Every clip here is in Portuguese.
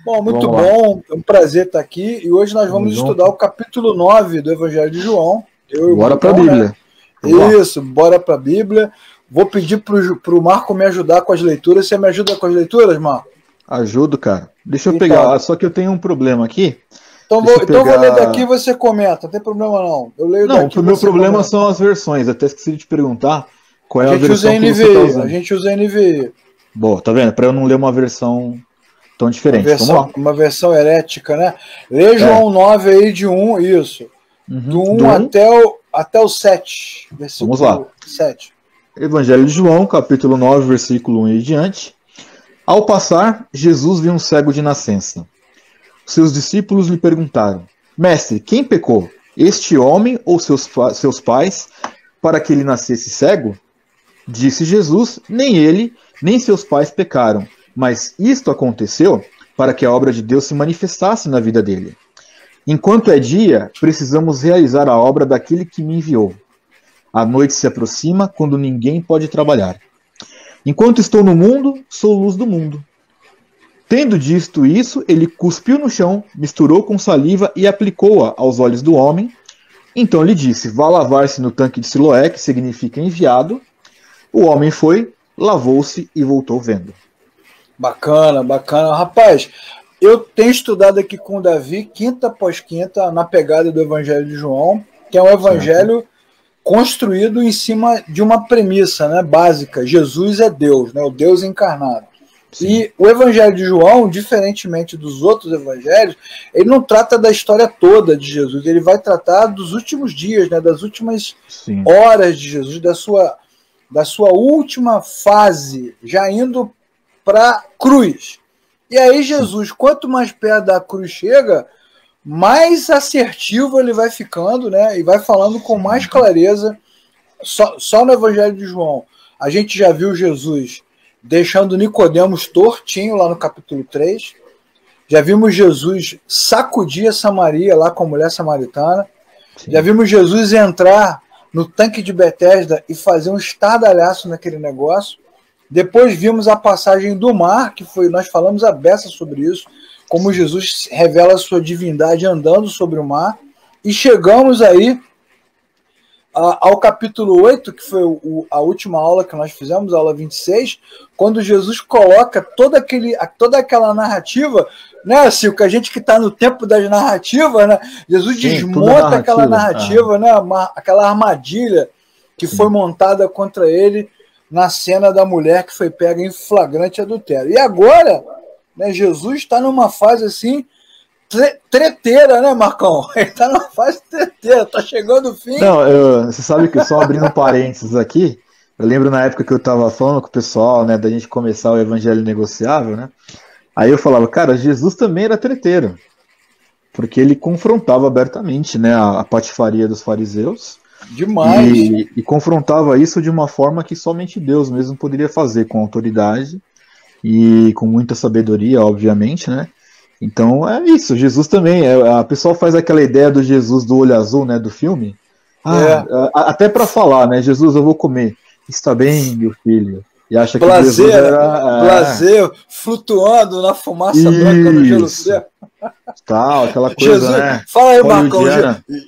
Bom, muito Vamos lá. bom, é um prazer estar aqui e hoje nós vamos estudar o capítulo 9 do Evangelho de João. Bora para a Bíblia. Né? Isso, bora para a Bíblia. Vou pedir para o Marco me ajudar com as leituras. Você me ajuda com as leituras, Marco? Ajudo, cara. Deixa eu Então, pegar, só que eu tenho um problema aqui. Então vou ler daqui e você comenta, não tem problema não. Eu leio daqui. O meu problema são as versões, até esqueci de te perguntar qual é a versão que NVI, você tá usando. A gente usa NVI. Boa, tá vendo? Para eu não ler uma versão tão diferente. Vamos lá. Uma versão herética, né? Lê João 9 aí de 1, isso. Do 1 até o 7. Vamos lá. 7. Evangelho de João, capítulo 9, versículo 1 e diante. Ao passar, Jesus viu um cego de nascença. Seus discípulos lhe perguntaram: Mestre, quem pecou? Este homem ou seus pais, para que ele nascesse cego? Disse Jesus: Nem ele, nem seus pais pecaram, mas isto aconteceu para que a obra de Deus se manifestasse na vida dele. Enquanto é dia, precisamos realizar a obra daquele que me enviou. A noite se aproxima quando ninguém pode trabalhar. Enquanto estou no mundo, sou luz do mundo. Tendo dito isso, ele cuspiu no chão, misturou com saliva e aplicou-a aos olhos do homem. Então lhe disse: Vá lavar-se no tanque de Siloé, que significa enviado. O homem foi, lavou-se e voltou vendo. Bacana, bacana. Rapaz, eu tenho estudado aqui com o Davi, quinta após quinta, na pegada do Evangelho de João, que é um evangelho construído em cima de uma premissa, né, básica. Jesus é Deus, né, o Deus encarnado. Sim. E o Evangelho de João, diferentemente dos outros evangelhos, ele não trata da história toda de Jesus, ele vai tratar dos últimos dias, né, das últimas horas de Jesus, da sua última fase, já indo para a cruz. E aí Jesus, quanto mais perto da cruz chega, mais assertivo ele vai ficando, né, e vai falando com mais clareza. Só no Evangelho de João a gente já viu Jesus deixando Nicodemos tortinho lá no capítulo 3. Já vimos Jesus sacudir a Samaria lá com a mulher samaritana. Sim. Já vimos Jesus entrar no tanque de Betesda e fazer um estardalhaço naquele negócio. Depois vimos a passagem do mar, que foi, nós falamos a beça sobre isso, como Jesus revela a sua divindade andando sobre o mar. E chegamos aí ao capítulo 8, que foi a última aula que nós fizemos, a aula 26, quando Jesus coloca toda aquela narrativa, né, Silco, a gente que está no tempo das narrativas, né, Jesus desmonta aquela narrativa, né, aquela armadilha que foi montada contra ele na cena da mulher que foi pega em flagrante adultério. E agora, né, Jesus está numa fase assim, treteira, né, Marcão? Ele tá numa fase treteira, tá chegando o fim. Não, você sabe que só abrindo parênteses aqui, eu lembro na época que eu tava falando com o pessoal, né, da gente começar o Evangelho Negociável, né, aí eu falava, cara, Jesus também era treteiro, porque ele confrontava abertamente, né, a patifaria dos fariseus. Demais. E confrontava isso de uma forma que somente Deus mesmo poderia fazer, com autoridade e com muita sabedoria, obviamente, né. Então é isso, Jesus também, a pessoa faz aquela ideia do Jesus do olho azul, né, do filme, até para falar, né, Jesus, eu vou comer, está bem, meu filho, e acha que Jesus era... Prazer, flutuando na fumaça branca no gelo seco. Tal, aquela coisa, Jesus, né? Fala aí, Marcão,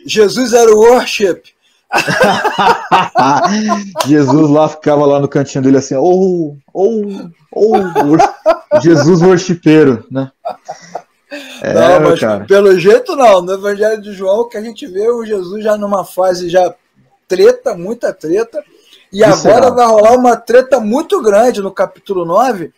Jesus era o worship. Jesus lá ficava lá no cantinho dele assim, Jesus worshipeiro, né? Não, mas cara, pelo jeito não. No Evangelho de João que a gente vê o Jesus já numa fase já treta, muita treta, e agora vai rolar uma treta muito grande no capítulo 9,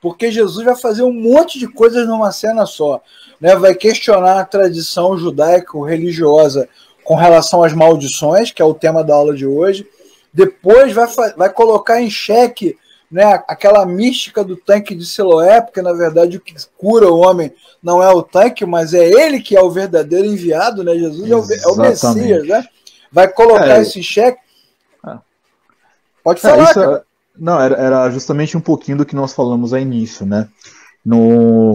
porque Jesus vai fazer um monte de coisas numa cena só, né? Vai questionar a tradição judaico-religiosa com relação às maldições, que é o tema da aula de hoje. Depois vai colocar em xeque, né, aquela mística do tanque de Siloé, porque na verdade o que cura o homem não é o tanque, mas é ele que é o verdadeiro enviado, né? Jesus é o Messias, né? Vai colocar isso em xeque. Pode falar, cara. Não, era justamente um pouquinho do que nós falamos ao início, né?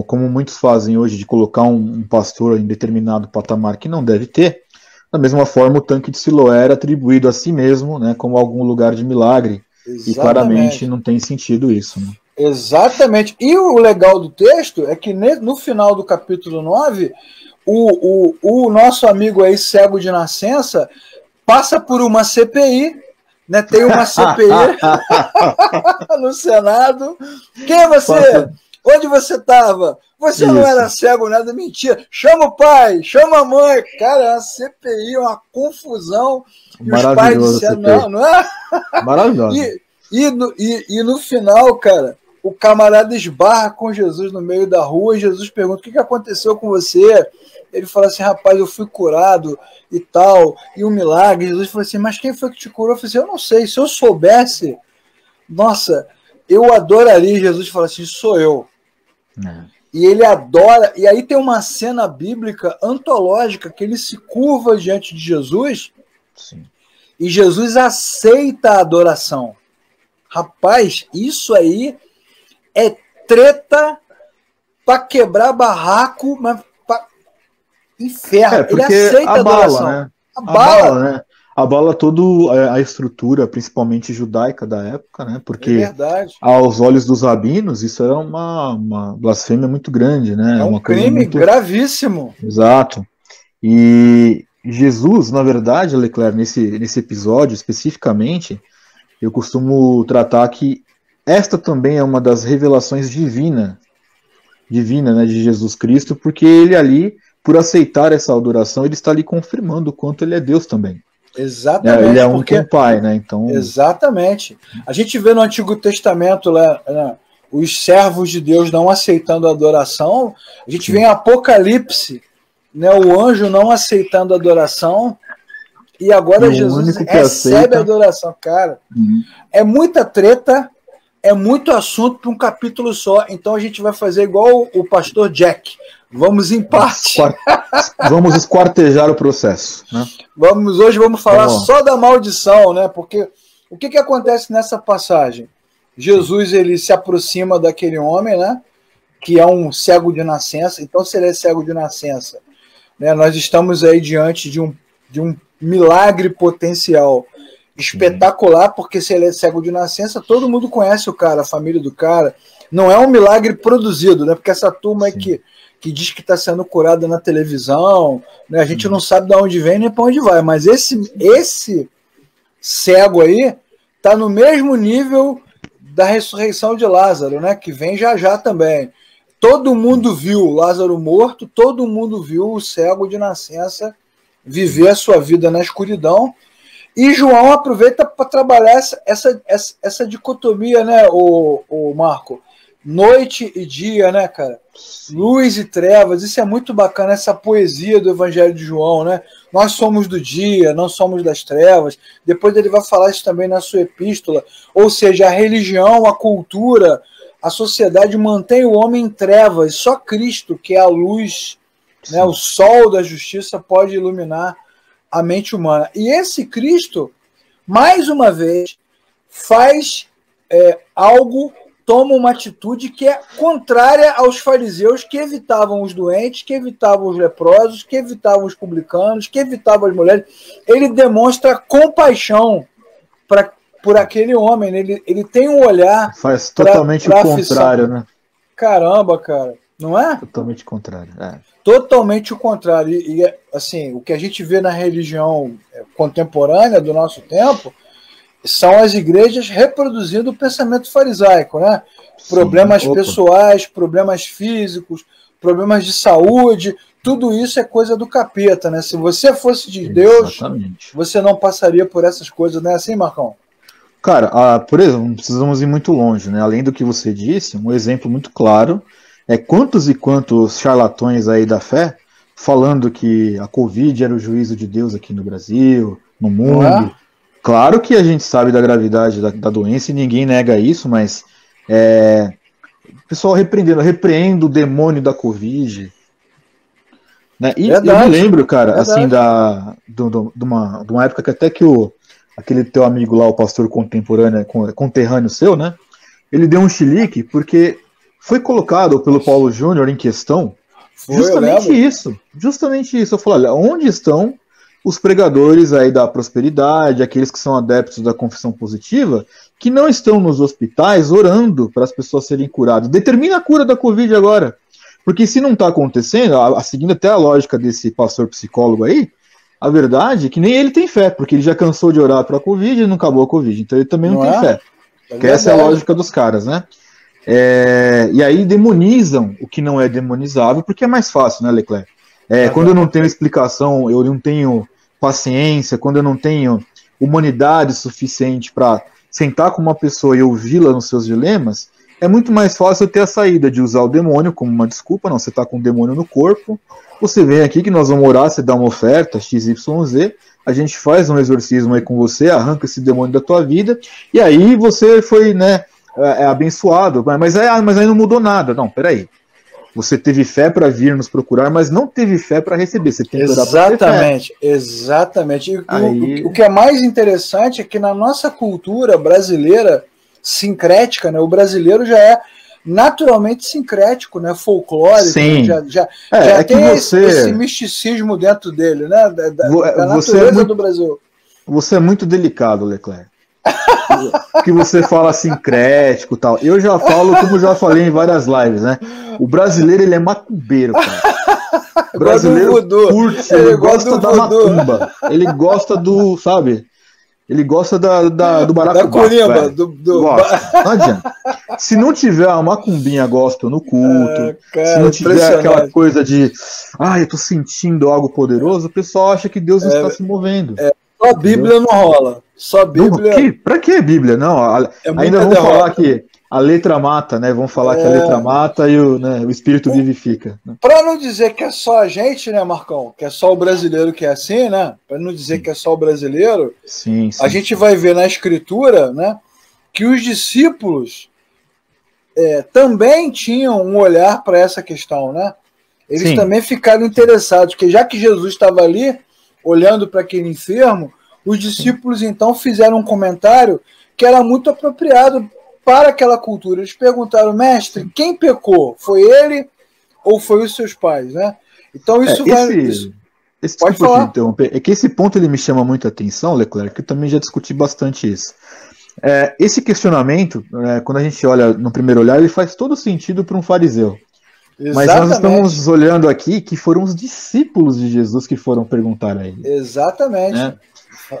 Como muitos fazem hoje, de colocar um pastor em determinado patamar que não deve ter, da mesma forma o tanque de Siloé era atribuído a si mesmo, né, como algum lugar de milagre. Exatamente. E claramente não tem sentido isso, né? Exatamente. E o legal do texto é que no final do capítulo 9, o nosso amigo aí, cego de nascença, passa por uma CPI, né? Tem uma CPI no Senado. Quem é você? Onde você estava? Você não era cego, nada, mentira. Chama o pai, chama a mãe. Cara, a CPI, uma confusão. E os pais disseram, não é? Maravilhoso. E no final, cara, o camarada esbarra com Jesus no meio da rua e Jesus pergunta: o que aconteceu com você? Ele fala assim: rapaz, eu fui curado e tal, e um milagre. Jesus falou assim: mas quem foi que te curou? Eu falei assim: eu não sei, se eu soubesse, nossa, eu adoraria. Jesus fala assim: sou eu. E ele adora, e aí tem uma cena bíblica antológica que ele se curva diante de Jesus. Sim. E Jesus aceita a adoração. Rapaz, isso aí é treta para quebrar barraco, mas pra inferno. Ele aceita a adoração. Né? Abala, né? Abala toda a estrutura, principalmente judaica da época, né? Porque aos olhos dos rabinos isso era uma blasfêmia muito grande, né? É um crime gravíssimo. Exato. E Jesus, na verdade, Leclerc, nesse episódio especificamente, eu costumo tratar que esta também é uma das revelações divina, né, de Jesus Cristo, porque ele ali, por aceitar essa adoração, ele está ali confirmando o quanto ele é Deus também. Exatamente. Ele é um com o Pai, né? Então... Exatamente. A gente vê no Antigo Testamento lá, né, os servos de Deus não aceitando a adoração. A gente vê em Apocalipse, né, o anjo não aceitando a adoração. E agora Jesus recebe a adoração. Cara, é muita treta, é muito assunto para um capítulo só. Então a gente vai fazer igual o pastor Jack. Vamos em parte. Vamos esquartejar o processo. Né? Hoje vamos falar só da maldição, né? Porque o que acontece nessa passagem? Jesus, ele se aproxima daquele homem, né? Que é um cego de nascença. Então, se ele é cego de nascença, né, nós estamos aí diante de um milagre potencial espetacular, porque se ele é cego de nascença, todo mundo conhece o cara, a família do cara. Não é um milagre produzido, né? Porque essa turma aí que diz que está sendo curada na televisão, né? A gente não sabe de onde vem nem para onde vai, mas esse cego aí está no mesmo nível da ressurreição de Lázaro, né? Que vem já também. Todo mundo viu Lázaro morto, todo mundo viu o cego de nascença viver a sua vida na escuridão. E João aproveita para trabalhar essa dicotomia, né, o Marco? Noite e dia, né, cara? Luz e trevas. Isso é muito bacana, essa poesia do Evangelho de João, né? Nós somos do dia, não somos das trevas. Depois ele vai falar isso também na sua epístola. Ou seja, a religião, a cultura, a sociedade mantém o homem em trevas. Só Cristo, que é a luz, né, o sol da justiça, pode iluminar a mente humana. E esse Cristo, mais uma vez, faz algo, toma uma atitude que é contrária aos fariseus, que evitavam os doentes, que evitavam os leprosos, que evitavam os publicanos, que evitavam as mulheres. Ele demonstra compaixão por aquele homem. Ele tem um olhar... Faz totalmente o contrário, né? Caramba, cara. Não é? Totalmente contrário, Totalmente o contrário. E assim, o que a gente vê na religião contemporânea do nosso tempo são as igrejas reproduzindo o pensamento farisaico, né? Sim, problemas pessoais, problemas físicos, problemas de saúde, tudo isso é coisa do capeta, né? Se você fosse de Deus, você não passaria por essas coisas, não é assim, Marcão? Cara, por exemplo, não precisamos ir muito longe, né? Além do que você disse, um exemplo muito claro é quantos e quantos charlatões aí da fé falando que a Covid era o juízo de Deus aqui no Brasil, no mundo. Claro que a gente sabe da gravidade da doença e ninguém nega isso, mas o pessoal repreende o demônio da Covid. Né? E eu me lembro, cara, assim, de uma época que até que aquele teu amigo lá, o pastor conterrâneo seu, né? Ele deu um chilique porque foi colocado pelo Paulo Júnior em questão justamente isso. Eu falei, olha, onde estão os pregadores aí da prosperidade, aqueles que são adeptos da confissão positiva, que não estão nos hospitais orando para as pessoas serem curadas. Determina a cura da Covid agora. Porque se não está acontecendo, seguindo até a lógica desse pastor psicólogo aí, a verdade é que nem ele tem fé, porque ele já cansou de orar para a Covid e não acabou a Covid. Então ele também não tem fé. Porque essa é a lógica dos caras, né? E aí demonizam o que não é demonizável, porque é mais fácil, né, Leclerc? Quando eu não tenho explicação, eu não tenho paciência, quando eu não tenho humanidade suficiente para sentar com uma pessoa e ouvi-la nos seus dilemas, é muito mais fácil eu ter a saída de usar o demônio como uma desculpa. Não, você está com o demônio no corpo, você vem aqui que nós vamos orar, você dá uma oferta, XYZ, a gente faz um exorcismo aí com você, arranca esse demônio da tua vida, e aí você foi, né, abençoado, mas aí não mudou nada. Não, peraí. Você teve fé para vir nos procurar, mas não teve fé para receber. Você tem que orar para ter fé. Exatamente. E o que é mais interessante é que na nossa cultura brasileira sincrética, né, o brasileiro já é naturalmente sincrético, né, folclórico. Sim. Já tem esse misticismo dentro dele, né, da natureza do Brasil. Você é muito delicado, Leclerc. Que você fala sincrético e tal. Eu já falo, como já falei em várias lives, né? O brasileiro, ele é macumbeiro, cara. O brasileiro curte, ele gosta da macumba. Ele gosta do, sabe? Ele gosta do maracujá. Da curimba. Gosta. Não adianta. Se não tiver uma macumbinha gospel no culto, cara, se não tiver aquela coisa de eu tô sentindo algo poderoso, o pessoal acha que Deus não está se movendo. Só a Bíblia não rola. Só Bíblia. Pra que Bíblia? Não, ainda vamos falar que a letra mata, né? Vamos falar que a letra mata e o espírito vivifica. Né? Para não dizer que é só a gente, né, Marcão? Que é só o brasileiro que é assim, né? Para não dizer que é só o brasileiro, a gente vai ver na Escritura, né, que os discípulos também tinham um olhar para essa questão, né? Eles também ficaram interessados, porque já que Jesus estava ali olhando para aquele enfermo, os discípulos então fizeram um comentário que era muito apropriado para aquela cultura. Eles perguntaram, mestre, quem pecou? Foi ele ou foi os seus pais, né? Então isso pode falar. Interromper. É que esse ponto ele me chama muita atenção, Leclerc, que eu também já discuti bastante isso. Esse questionamento, quando a gente olha no primeiro olhar, ele faz todo sentido para um fariseu. Exatamente. Mas nós estamos olhando aqui que foram os discípulos de Jesus que foram perguntar a ele. Exatamente. Né?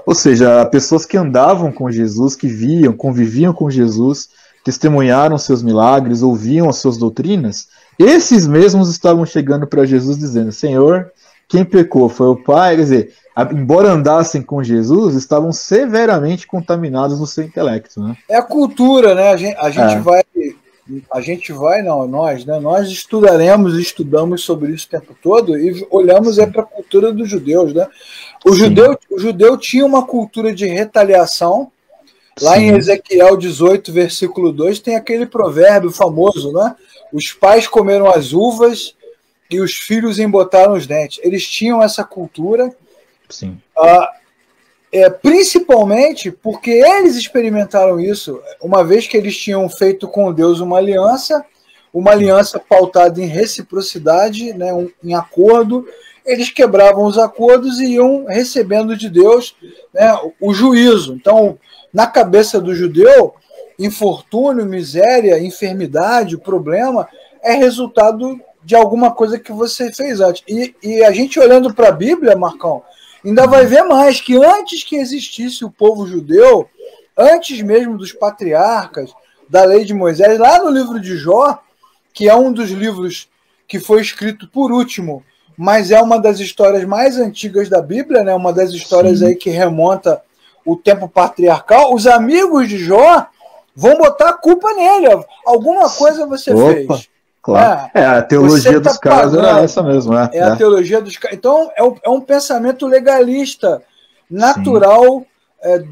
Ou seja, pessoas que andavam com Jesus, que viam, conviviam com Jesus, testemunharam seus milagres, ouviam as suas doutrinas, esses mesmos estavam chegando para Jesus dizendo, Senhor, quem pecou foi o Pai? Quer dizer, embora andassem com Jesus, estavam severamente contaminados no seu intelecto. Né? É a cultura, né? Nós estudamos sobre isso o tempo todo e olhamos para a cultura dos judeus, né? O judeu tinha uma cultura de retaliação. Lá em Ezequiel 18, versículo 2, tem aquele provérbio famoso, né? Os pais comeram as uvas e os filhos embotaram os dentes. Eles tinham essa cultura. Sim. Principalmente porque eles experimentaram isso, uma vez que eles tinham feito com Deus uma aliança pautada em reciprocidade, né, em acordo. Eles quebravam os acordos e iam recebendo de Deus, né, o juízo. Então, na cabeça do judeu, infortúnio, miséria, enfermidade, problema, é resultado de alguma coisa que você fez antes. E a gente olhando para a Bíblia, Marcão, ainda vai ver mais, que antes que existisse o povo judeu, antes mesmo dos patriarcas, da lei de Moisés, lá no livro de Jó, que é um dos livros que foi escrito por último, mas é uma das histórias mais antigas da Bíblia, né? Uma das histórias aí que remonta o tempo patriarcal, os amigos de Jó vão botar a culpa nele. Alguma coisa você fez. Claro. A teologia dos caras era essa mesmo. É a teologia dos caras. Então, é um pensamento legalista, natural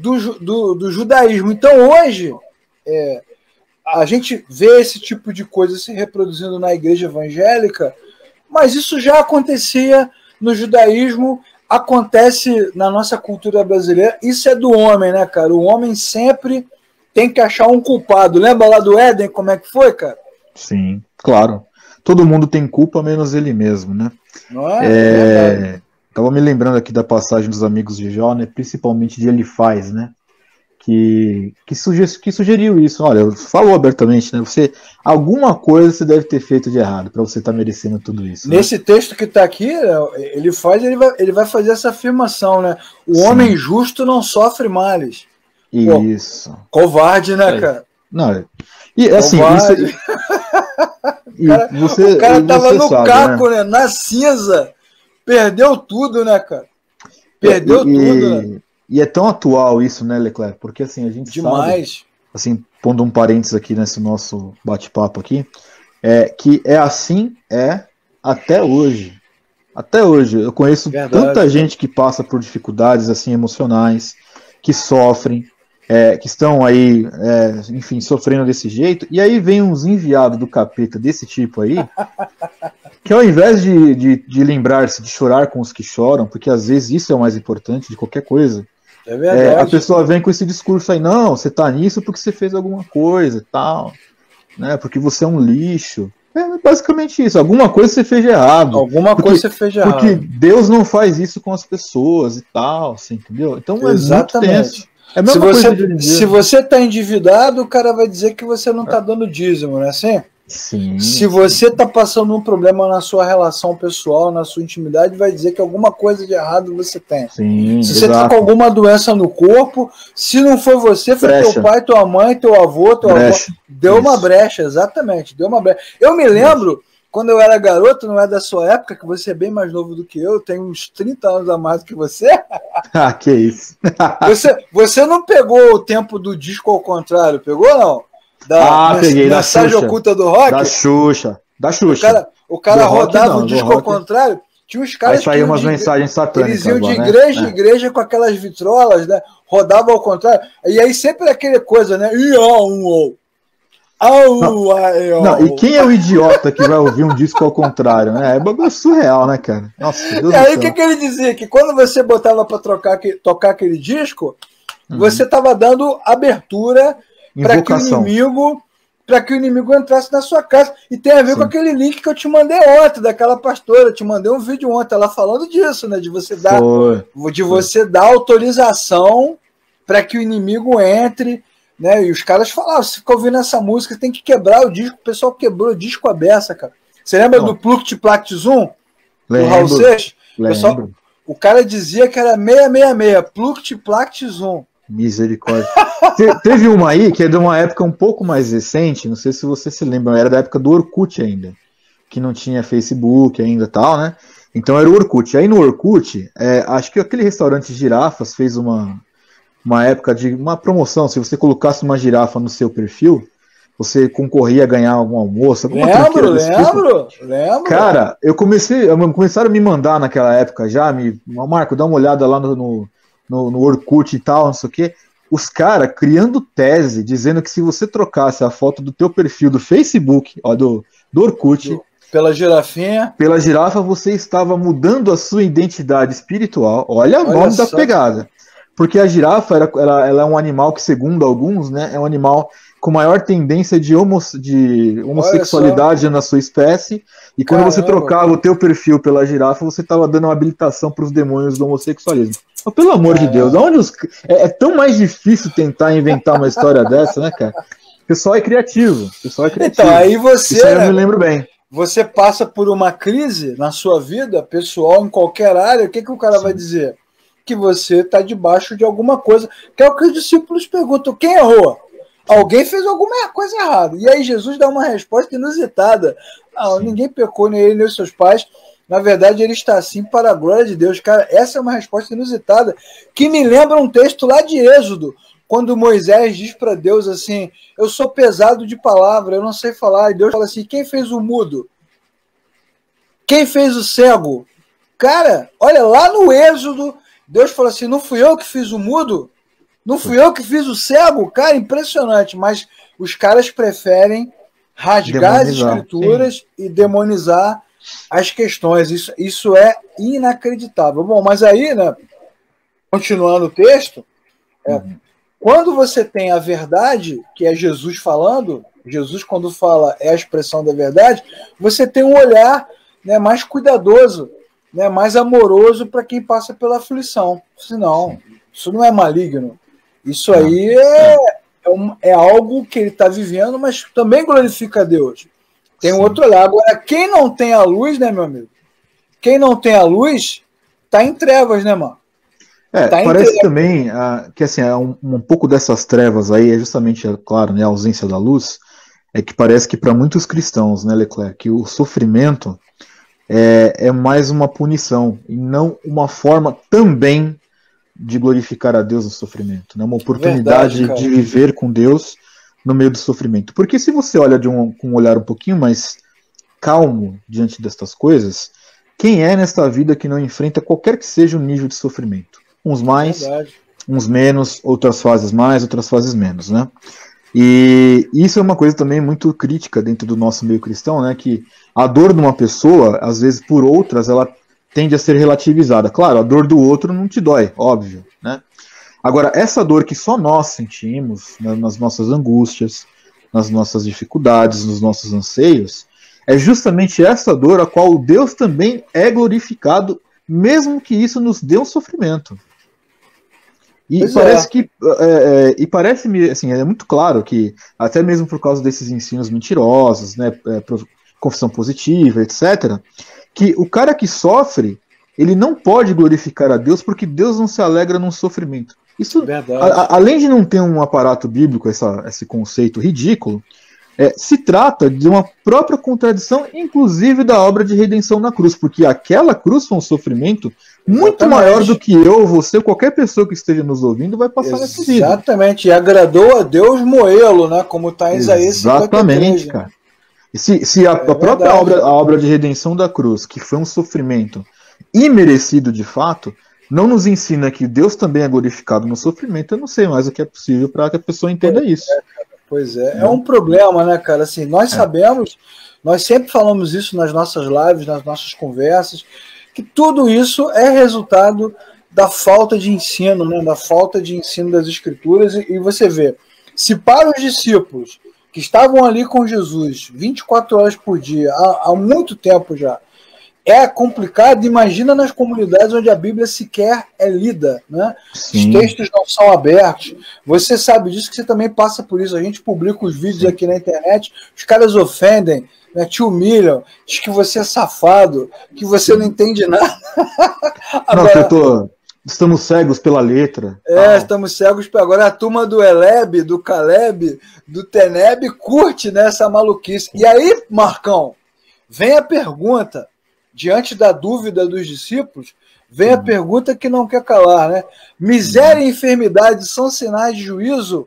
do judaísmo. Então, hoje, a gente vê esse tipo de coisa se reproduzindo na igreja evangélica, mas isso já acontecia no judaísmo, acontece na nossa cultura brasileira. Isso é do homem, né, cara? O homem sempre tem que achar um culpado. Lembra lá do Éden, como é que foi, cara? Sim, claro. Todo mundo tem culpa, menos ele mesmo, né? Não é? Tava me lembrando aqui da passagem dos amigos de Jó, né? Principalmente de Elifaz, né? Que sugeriu isso. Olha, falou abertamente, né? Alguma coisa você deve ter feito de errado para você estar merecendo tudo isso. Nesse texto que está aqui, ele vai fazer essa afirmação, né? O Sim. homem justo não sofre males. Isso. Pô, covarde, né, cara? Não, e assim, covarde. O cara tava no caco, né? Na cinza. Perdeu tudo, né, cara? Perdeu tudo, né? E é tão atual isso, né, Leclerc? Porque assim, a gente demais. Sabe, assim, pondo um parênteses aqui nesse nosso bate-papo aqui, que é assim, até hoje. Até hoje. Eu conheço tanta gente que passa por dificuldades assim emocionais, que sofrem, que estão aí, enfim, sofrendo desse jeito, e aí vem uns enviados do capeta desse tipo aí, que ao invés de lembrar-se de chorar com os que choram, porque às vezes isso é o mais importante de qualquer coisa, a pessoa vem com esse discurso aí, não, você tá nisso porque você fez alguma coisa e tal, né, porque você é um lixo. É basicamente isso, alguma coisa você fez de errado. Coisa você fez de errado. Porque Deus não faz isso com as pessoas e tal, assim, entendeu? Então exatamente. É muito tenso. É a mesma coisa se você está endividado, o cara vai dizer que você não está dando dízimo, não é assim? Sim. Se você está passando um problema na sua relação pessoal, na sua intimidade, vai dizer que alguma coisa de errado você tem. Sim, se você está com alguma doença no corpo, se não foi você, foi teu pai, tua mãe, teu avô, teu avô. Deu uma brecha, exatamente. Deu uma brecha. Eu me lembro, quando eu era garoto, não é da sua época, que você é bem mais novo do que eu, tenho uns 30 anos a mais do que você. Que isso. Você não pegou o tempo do disco ao contrário, pegou não? Peguei. Mensagem oculta do rock? Da Xuxa. O cara rodava o disco ao contrário. Tinha uns caras que iam umas mensagens satânicas. Eles iam de igreja em igreja com aquelas vitrolas, né? Rodava ao contrário. E aí sempre aquele coisa, né? Não, e quem é o idiota que vai ouvir um disco ao contrário, né? É bagulho surreal, né, cara? Nossa, Deus. E aí o que ele dizia? Que quando você botava para tocar aquele disco, você estava dando abertura para que o inimigo entrasse na sua casa. E tem a ver com aquele link que eu te mandei ontem, daquela pastora. Eu te mandei um vídeo ontem, ela falando disso, né? De você dar autorização para que o inimigo entre, né? E os caras falavam, se ficar ouvindo essa música, tem que quebrar o disco. O pessoal quebrou o disco a beça, cara. Você lembra do Plukt Plakt Zoom? Do Raul Seixas? O cara dizia que era 666, Plukt Plakt Zoom. Misericórdia. Teve uma aí que é de uma época um pouco mais recente, não sei se você se lembra, era da época do Orkut ainda, que não tinha Facebook ainda e tal, né? Então era o Orkut. Aí no Orkut, acho que aquele restaurante Girafas fez uma época de uma promoção, se você colocasse uma girafa no seu perfil, você concorria a ganhar algum almoço, alguma Lembro. Cara, começaram a me mandar naquela época já, Marco, dá uma olhada lá no Orkut e tal, não sei o que, os caras criando tese, dizendo que se você trocasse a foto do teu perfil do Facebook, do Orkut, pela girafa, você estava mudando a sua identidade espiritual. Olha o nome da pegada. Porque a girafa, ela é um animal que, segundo alguns, né, é um animal com maior tendência de homossexualidade na sua espécie, e quando você trocava o teu perfil pela girafa, você estava dando uma habilitação para os demônios do homossexualismo. Mas, pelo amor de Deus, é tão mais difícil tentar inventar uma história dessa, né, cara? O pessoal é criativo. Então, aí você... Isso aí eu me lembro bem. Você passa por uma crise na sua vida, pessoal, em qualquer área, o que o cara vai dizer? Que você está debaixo de alguma coisa, que é o que os discípulos perguntam, quem errou? Alguém fez alguma coisa errada. E aí Jesus dá uma resposta inusitada. Não, ninguém pecou, nem ele, nem os seus pais. Na verdade, ele está assim para a glória de Deus. Cara, essa é uma resposta inusitada, que me lembra um texto lá de Êxodo, quando Moisés diz para Deus assim, eu sou pesado de palavra, eu não sei falar. E Deus fala assim, quem fez o mudo? Quem fez o cego? Cara, olha, lá no Êxodo, Deus fala assim, não fui eu que fiz o mudo? Não fui eu que fiz o cego? Cara, impressionante. Mas os caras preferem rasgar as escrituras e demonizar as questões. Isso é inacreditável. Bom, mas aí, né, continuando o texto, quando você tem a verdade, que é Jesus falando, Jesus quando fala é a expressão da verdade, você tem um olhar, né, mais cuidadoso, né, mais amoroso para quem passa pela aflição. Senão, isso não é maligno. Isso aí é algo que ele está vivendo, mas também glorifica a Deus. Tem um outro lado. Agora, quem não tem a luz, né, meu amigo? Quem não tem a luz, tá em trevas, né, mano? Parece também que assim, um pouco dessas trevas aí é justamente, claro, né, a ausência da luz, é que parece que para muitos cristãos, né, Leclerc, que o sofrimento é mais uma punição e não uma forma também de glorificar a Deus no sofrimento, né? Uma oportunidade de viver com Deus no meio do sofrimento. Porque se você olha com um olhar um pouquinho mais calmo diante destas coisas, quem é nesta vida que não enfrenta qualquer que seja o nível de sofrimento? Uns mais, uns menos, outras fases mais, outras fases menos, né? E isso é uma coisa também muito crítica dentro do nosso meio cristão, né? Que a dor de uma pessoa, às vezes por outras, ela tende a ser relativizada. Claro, a dor do outro não te dói, óbvio, né? Agora, essa dor que só nós sentimos, né, nas nossas angústias, nas nossas dificuldades, nos nossos anseios, é justamente essa dor a qual Deus também é glorificado, mesmo que isso nos dê um sofrimento. E parece-me, assim, é muito claro que, até mesmo por causa desses ensinos mentirosos, né, confissão positiva, etc., que o cara que sofre, ele não pode glorificar a Deus porque Deus não se alegra num sofrimento. Isso, além de não ter um aparato bíblico, esse conceito ridículo, se trata de uma própria contradição, inclusive da obra de redenção na cruz, porque aquela cruz foi um sofrimento muito maior do que eu, você, qualquer pessoa que esteja nos ouvindo vai passar nessa vida. Exatamente, e agradou a Deus moê-lo, né? Como está em Isaías 53. Exatamente, cara. E se a própria obra de redenção da cruz, que foi um sofrimento imerecido de fato, não nos ensina que Deus também é glorificado no sofrimento, eu não sei mais o que é possível para que a pessoa entenda isso. Pois é, é um problema, né, cara? Assim, nós sabemos, nós sempre falamos isso nas nossas lives, nas nossas conversas, que tudo isso é resultado da falta de ensino, né, da falta de ensino das Escrituras, e você vê, se para os discípulos que estavam ali com Jesus 24 horas por dia, há muito tempo já, é complicado, imagina nas comunidades onde a Bíblia sequer é lida, né? Os textos não são abertos. Você sabe disso, que você também passa por isso. A gente publica os vídeos aqui na internet, os caras ofendem, né, te humilham, diz que você é safado, que você não entende nada. Agora, estamos cegos pela letra. Estamos cegos. Agora a turma do Eleb, do Caleb, do Teneb curte nessa maluquice. E aí, Marcão, vem a pergunta. Diante da dúvida dos discípulos, vem a pergunta que não quer calar, né? Miséria e enfermidade são sinais de juízo?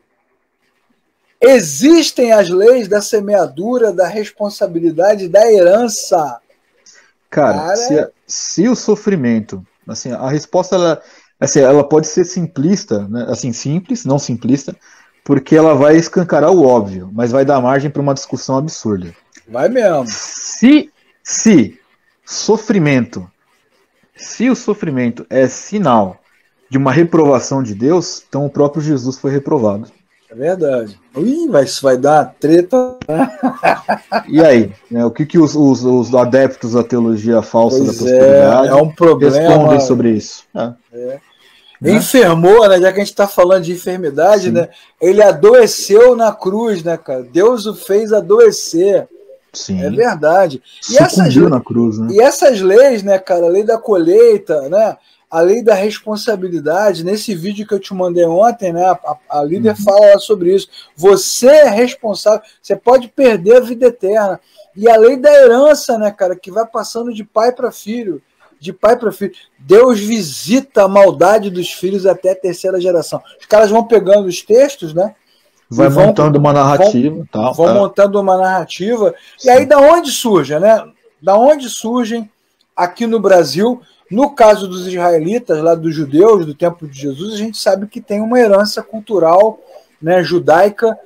Existem as leis da semeadura, da responsabilidade, da herança? Cara, se o sofrimento, assim, a resposta ela pode ser simplista, né? Assim, simples, não simplista, porque ela vai escancarar o óbvio, mas vai dar margem para uma discussão absurda. Vai mesmo. Se o sofrimento é sinal de uma reprovação de Deus, então o próprio Jesus foi reprovado. É verdade. Isso vai dar uma treta. E aí, né, o que os adeptos da teologia falsa da prosperidade é um problema, respondem sobre isso? Enfermou, né? Já que a gente está falando de enfermidade, né? Ele adoeceu na cruz, né, cara? Deus o fez adoecer. Sim. É verdade. Na cruz, né? E essas leis, né, cara, a lei da colheita, né, a lei da responsabilidade, nesse vídeo que eu te mandei ontem, né, a líder fala sobre isso. Você é responsável, você pode perder a vida eterna. E a lei da herança, né, cara, que vai passando de pai para filho, de pai para filho. Deus visita a maldade dos filhos até a terceira geração. Os caras vão pegando os textos, né? Vai montando uma narrativa. Vão montando uma narrativa. Sim. E aí, da onde surge, né? Da onde surgem aqui no Brasil, no caso dos israelitas, lá dos judeus, do tempo de Jesus, a gente sabe que tem uma herança cultural, né, judaica,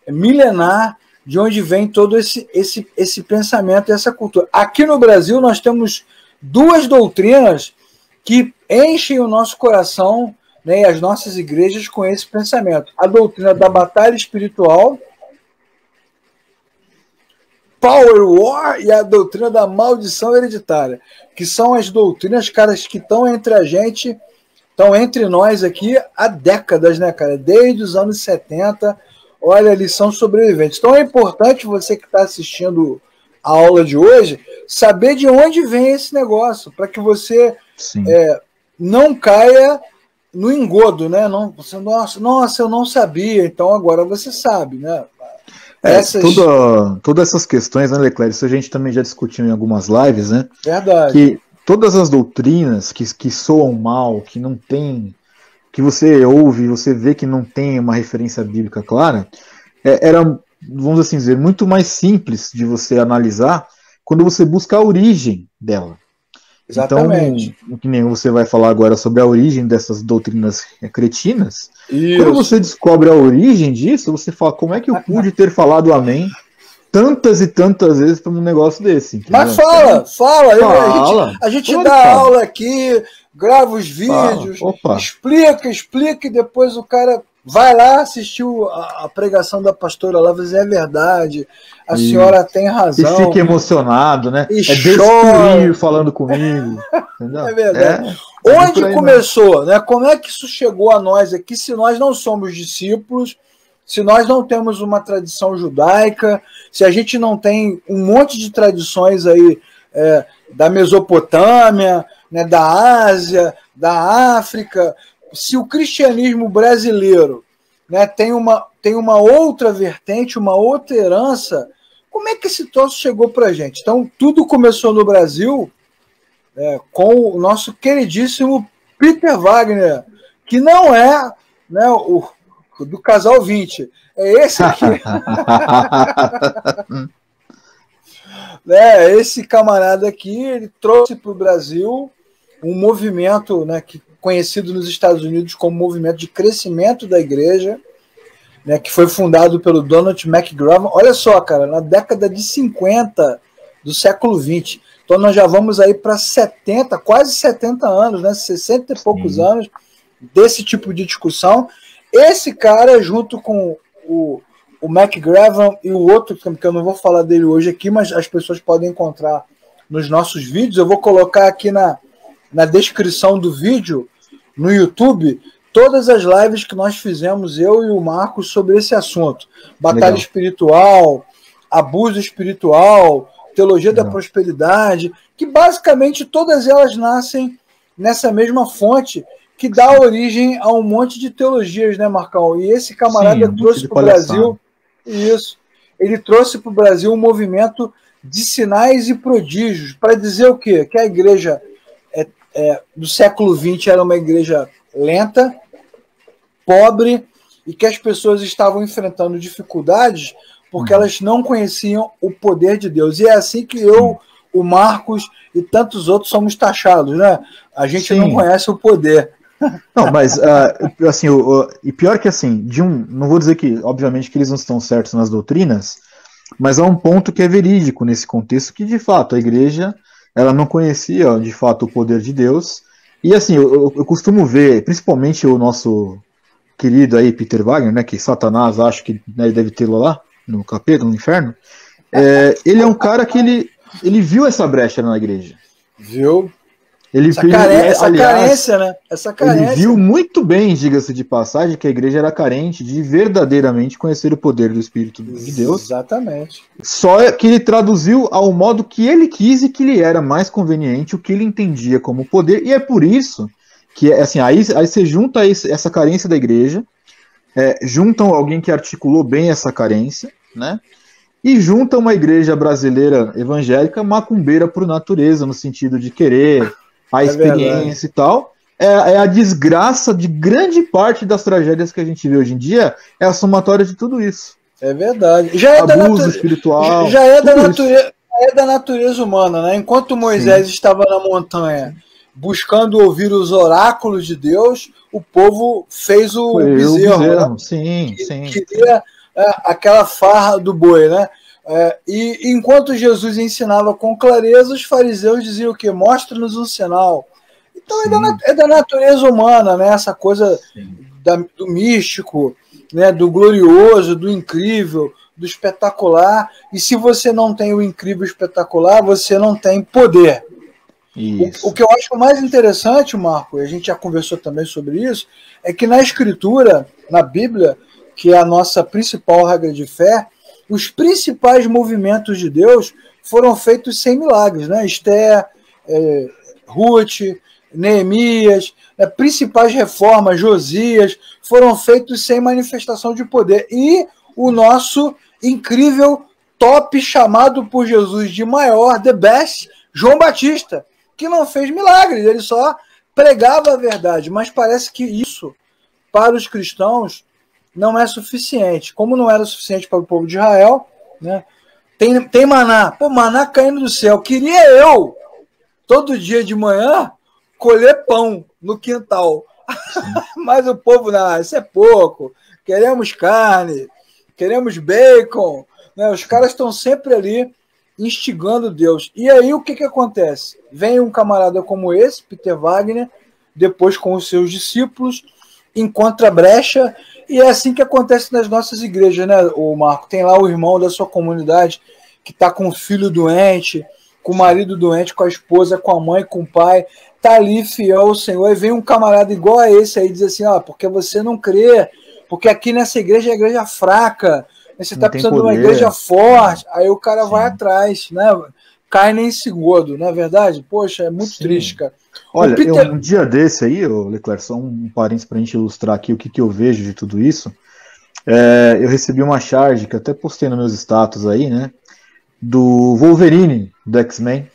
milenar, de onde vem todo esse pensamento e essa cultura. Aqui no Brasil, nós temos duas doutrinas que enchem o nosso coração, né, e as nossas igrejas com esse pensamento. A doutrina da batalha espiritual Power War e a doutrina da maldição hereditária, que são as doutrinas, caras, que estão entre a gente, estão entre nós aqui há décadas, né, cara? Desde os anos 70, olha, eles são sobreviventes. Então é importante você que está assistindo a aula de hoje saber de onde vem esse negócio, para que você não caia no engodo, né? Não, você, nossa, eu não sabia, então agora você sabe, né? Todas essas questões, né, Leclerc? Isso a gente também já discutiu em algumas lives, né? Verdade. Que todas as doutrinas que soam mal, que não tem, que você ouve, você vê que não tem uma referência bíblica clara, eram, vamos assim dizer, muito mais simples de você analisar quando você busca a origem dela. Exatamente. Então, que nem você vai falar agora sobre a origem dessas doutrinas cretinas. Isso. Quando você descobre a origem disso, você fala, como é que eu pude ter falado amém tantas e tantas vezes para um negócio desse? Entendeu? Mas fala. A gente dá aula aqui, grava os vídeos, explica, e depois o cara vai lá, assistiu a pregação da pastora lá, é verdade, a senhora tem razão. E fica emocionado, né? E chora falando comigo. Entendeu? É verdade. Onde começou, né? Como é que isso chegou a nós aqui, se nós não somos discípulos, se nós não temos uma tradição judaica, se a gente não tem um monte de tradições aí da Mesopotâmia, né, da Ásia, da África, se o cristianismo brasileiro, né, tem uma outra vertente, uma outra herança, como é que esse troço chegou para a gente? Então, tudo começou no Brasil com o nosso queridíssimo Peter Wagner, que não é, né, o do Casal 20, é esse aqui. Esse camarada aqui, ele trouxe para o Brasil um movimento, né, conhecido nos Estados Unidos como movimento de crescimento da igreja, né, que foi fundado pelo Donald McGavran. Olha só, cara, na década de 50 do século 20. Então nós já vamos aí para 70, quase 70 anos, né, 60 e poucos anos desse tipo de discussão. Esse cara, junto com o McGavran e o outro, que eu não vou falar dele hoje aqui, mas as pessoas podem encontrar nos nossos vídeos. Eu vou colocar aqui na descrição do vídeo, no YouTube, todas as lives que nós fizemos, eu e o Marcos, sobre esse assunto. Batalha espiritual, abuso espiritual, teologia da prosperidade, que basicamente todas elas nascem nessa mesma fonte que dá origem a um monte de teologias, né, Marcão? E esse camarada trouxe para o Brasil ele trouxe para o Brasil um movimento de sinais e prodígios, para dizer o quê? Que a igreja do século XX era uma igreja lenta, pobre, e que as pessoas estavam enfrentando dificuldades porque elas não conheciam o poder de Deus. E é assim que eu, o Marcos e tantos outros somos taxados, né? A gente não conhece o poder. Não, mas assim, e pior que assim, não vou dizer que, obviamente, que eles não estão certos nas doutrinas, mas há um ponto que é verídico nesse contexto, que de fato a igreja ela não conhecia de fato o poder de Deus. E assim, eu costumo ver, principalmente o nosso querido aí Peter Wagner, né, que Satanás acho que, né, deve tê-lo lá no capeta, no inferno. Ele é um cara que ele viu essa brecha na igreja. Viu? Essa carência, né? Essa carência. Ele viu muito bem, diga-se de passagem, que a igreja era carente de verdadeiramente conhecer o poder do Espírito de Deus. Exatamente. Só que ele traduziu ao modo que ele quis e que lhe era mais conveniente, o que ele entendia como poder. E é por isso que, assim, aí você junta essa carência da igreja, juntam alguém que articulou bem essa carência, né? E junta uma igreja brasileira evangélica macumbeira por natureza, no sentido de querer a experiência e tal. É a desgraça de grande parte das tragédias que a gente vê hoje em dia, é a somatória de tudo isso. É verdade. Abuso espiritual. Já é da natureza humana, né? Enquanto Moisés estava na montanha buscando ouvir os oráculos de Deus, o povo fez o bezerro. Né? Sim. Queria aquela farra do boi, né? E enquanto Jesus ensinava com clareza, os fariseus diziam o quê? Mostra-nos um sinal. Então é da natureza humana, né? Essa coisa do místico, né? Do glorioso, do incrível, do espetacular, e se você não tem o incrível espetacular, você não tem poder. O que eu acho mais interessante, Marco, e a gente já conversou também sobre isso, é que na Escritura, na Bíblia, que é a nossa principal regra de fé, os principais movimentos de Deus foram feitos sem milagres, né? Esther, Ruth, Neemias, principais reformas, Josias, foram feitos sem manifestação de poder. E o nosso incrível top chamado por Jesus de maior, the best, João Batista, que não fez milagres, ele só pregava a verdade, mas parece que isso, para os cristãos, não é suficiente. Como não era suficiente para o povo de Israel, né? Tem maná, maná caindo do céu. Queria eu, todo dia de manhã, colher pão no quintal. Mas o povo, não, isso é pouco. Queremos carne, queremos bacon. Né? Os caras estão sempre ali instigando Deus. E aí o que acontece? Vem um camarada como esse, Peter Wagner, depois com os seus discípulos, encontra brecha, e é assim que acontece nas nossas igrejas, né, o Marco? Tem lá o irmão da sua comunidade que está com o filho doente, com o marido doente, com a esposa, com a mãe, com o pai, está ali fiel ao Senhor, e vem um camarada igual a esse aí e diz assim, porque você não crê, porque aqui nessa igreja é a igreja fraca, você está precisando de uma igreja forte, aí o cara vai atrás, né? Cai nem se godo, não é verdade? Poxa, é muito triste, cara. Olha, um dia desse aí, Leclerc, só um parênteses para a gente ilustrar aqui o que eu vejo de tudo isso. Eu recebi uma charge, que até postei nos meus status aí, né? Do Wolverine, do X-Men,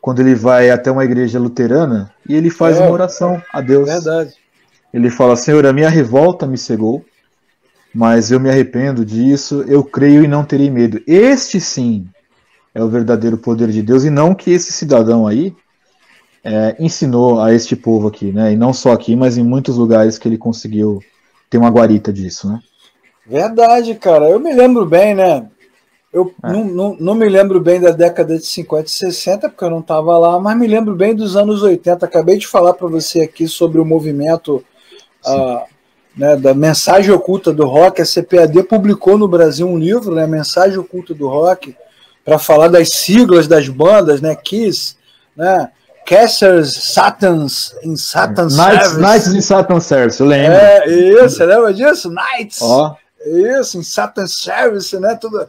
quando ele vai até uma igreja luterana e ele faz uma oração a Deus. Verdade. Ele fala, Senhor, a minha revolta me cegou, mas eu me arrependo disso, eu creio e não terei medo. Este sim é o verdadeiro poder de Deus, e não que esse cidadão aí ensinou a este povo aqui, né? E não só aqui, mas em muitos lugares que ele conseguiu ter uma guarita disso, né? Verdade, cara. Eu me lembro bem, né? Eu não me lembro bem da década de 50 e 60, porque eu não estava lá, mas me lembro bem dos anos 80. Acabei de falar para você aqui sobre o movimento né, da Mensagem Oculta do Rock. A CPAD publicou no Brasil um livro, né, Mensagem Oculta do Rock, para falar das siglas das bandas, né, Kiss, né, Casters, Satans in Satan Service. Knights in Satan Service, eu lembro. Isso, você lembra disso? Knights. Isso, em Satan Service, né, todas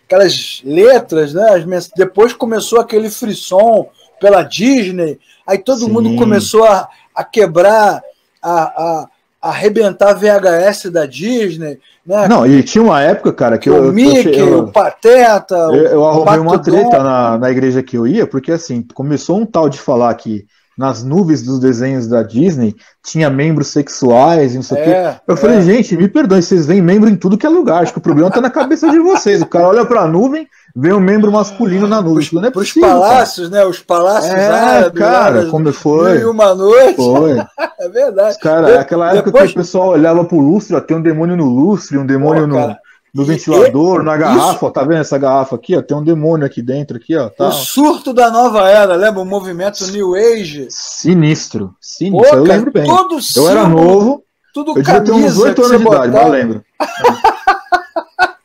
aquelas letras, né, depois começou aquele frisson pela Disney, aí todo mundo começou a quebrar, a arrebentar VHS da Disney, né? Não, e tinha uma época, cara, que o Mickey, o Pateta, eu arrumei uma treta na igreja que eu ia, porque assim, começou um tal de falar que nas nuvens dos desenhos da Disney tinha membros sexuais e não sei o quê. Eu falei, gente, me perdoem, vocês veem membro em tudo que é lugar, acho que o problema tá na cabeça de vocês. O cara olha pra nuvem, vê um membro masculino na nuvem. Não é possível, os palácios, cara. Né? Os palácios árabes. Cara, como foi? Mil e uma noite. Foi. É verdade. Cara, aquela época que o pessoal olhava pro lustre, tem um demônio no lustre, um demônio no ventilador, na garrafa, tá vendo essa garrafa aqui, ó? Tem um demônio aqui dentro, aqui, ó. Tá, o surto da nova era, lembra? O movimento New Age. Sinistro. Pô, eu lembro bem. Eu era novo, tudo eu devia ter uns 8 anos de idade, mas eu lembro.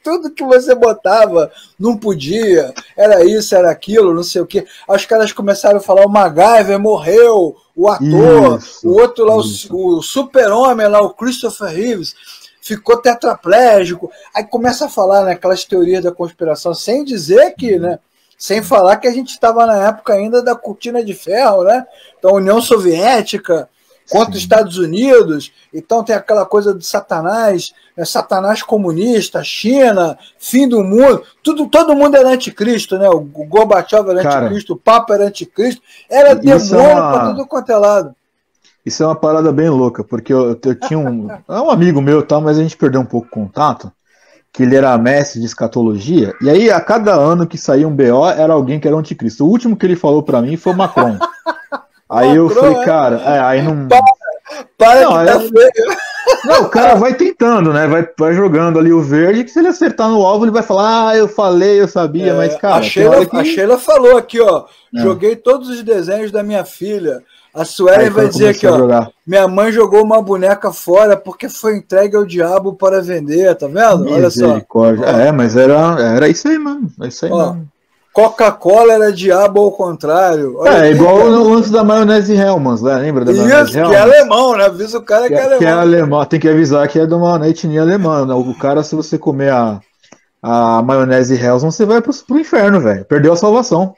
Tudo que você botava não podia, era isso, era aquilo, não sei o quê. Aí os caras começaram a falar, o MacGyver morreu, o ator, o outro lá, o super-homem lá, o Christopher Reeves, ficou tetraplégico. Aí começa a falar, né, aquelas teorias da conspiração, sem dizer que, né, sem falar que a gente estava na época ainda da cortina de ferro, né, da União Soviética contra os Estados Unidos. Então tem aquela coisa de Satanás, né, Satanás comunista, China, fim do mundo, todo mundo era anticristo, né, o Gorbachev era anticristo, o Papa era anticristo, era demônio para tudo quanto é lado. Isso é uma parada bem louca, porque eu tinha um amigo meu, tal, mas a gente perdeu um pouco o contato, que ele era mestre de escatologia, e aí a cada ano que saía um BO, era alguém que era anticristo. O último que ele falou pra mim foi o Macron. Aí eu falei, cara, aí não... Para não, que tá feio. Não, o cara vai tentando, né? Vai jogando ali o verde, que se ele acertar no alvo, ele vai falar, eu falei, eu sabia, mas, cara... A Sheila falou aqui, ó, joguei todos os desenhos da minha filha A Suelen vai dizer aqui, ó. Jogar. Minha mãe jogou uma boneca fora porque foi entregue ao diabo para vender, tá vendo? Olha só. Mas era isso aí, mano. É isso aí, mano. Coca-Cola era diabo ao contrário. Olha igual no lance da maionese Hellmann's, né? Lembra da maionese Hellmann's? Que é alemão, né? Avisa o cara que é alemão. Que é alemão. Tem que avisar que é de uma etnia alemã. Né? O cara, se você comer a maionese Hellmann's, você vai pro inferno, velho. Perdeu a salvação.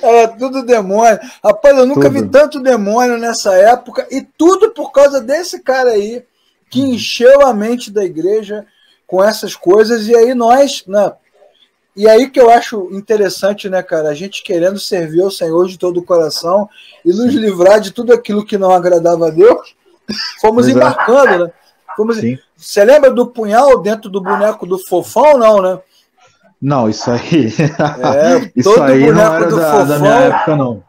Era tudo demônio. Rapaz, eu nunca vi tanto demônio nessa época. E tudo por causa desse cara aí que encheu a mente da igreja com essas coisas. E aí nós, né? E aí que eu acho interessante, né, cara? A gente querendo servir ao Senhor de todo o coração e nos livrar de tudo aquilo que não agradava a Deus. Fomos embarcando, né? Você lembra do punhal dentro do boneco do Fofão, não, né? Não, isso aí. Isso aí não era da minha época, não.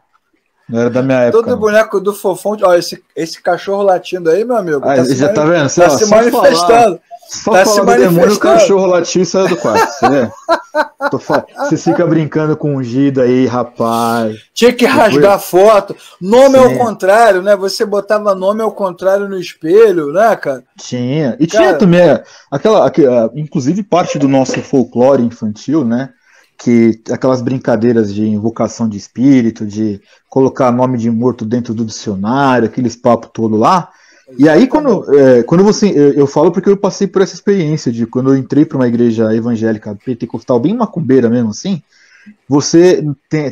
Não era da minha época. Todo boneco do Fofão. Ó, esse cachorro latindo aí, meu amigo. Já tá vendo? Tá se manifestando. Só falar do demônio, o cachorro latiu e saiu do quarto. Você vê? Você fica brincando com ungido aí, rapaz. Tinha que rasgar a foto. Nome ao contrário, né? Você botava nome ao contrário no espelho, né, cara? Tinha. E tinha também inclusive parte do nosso folclore infantil, né? Que aquelas brincadeiras de invocação de espírito, de colocar nome de morto dentro do dicionário, aqueles papos todo lá. E aí, quando você. Eu falo porque eu passei por essa experiência de quando eu entrei para uma igreja evangélica pentecostal, bem macumbeira mesmo assim, você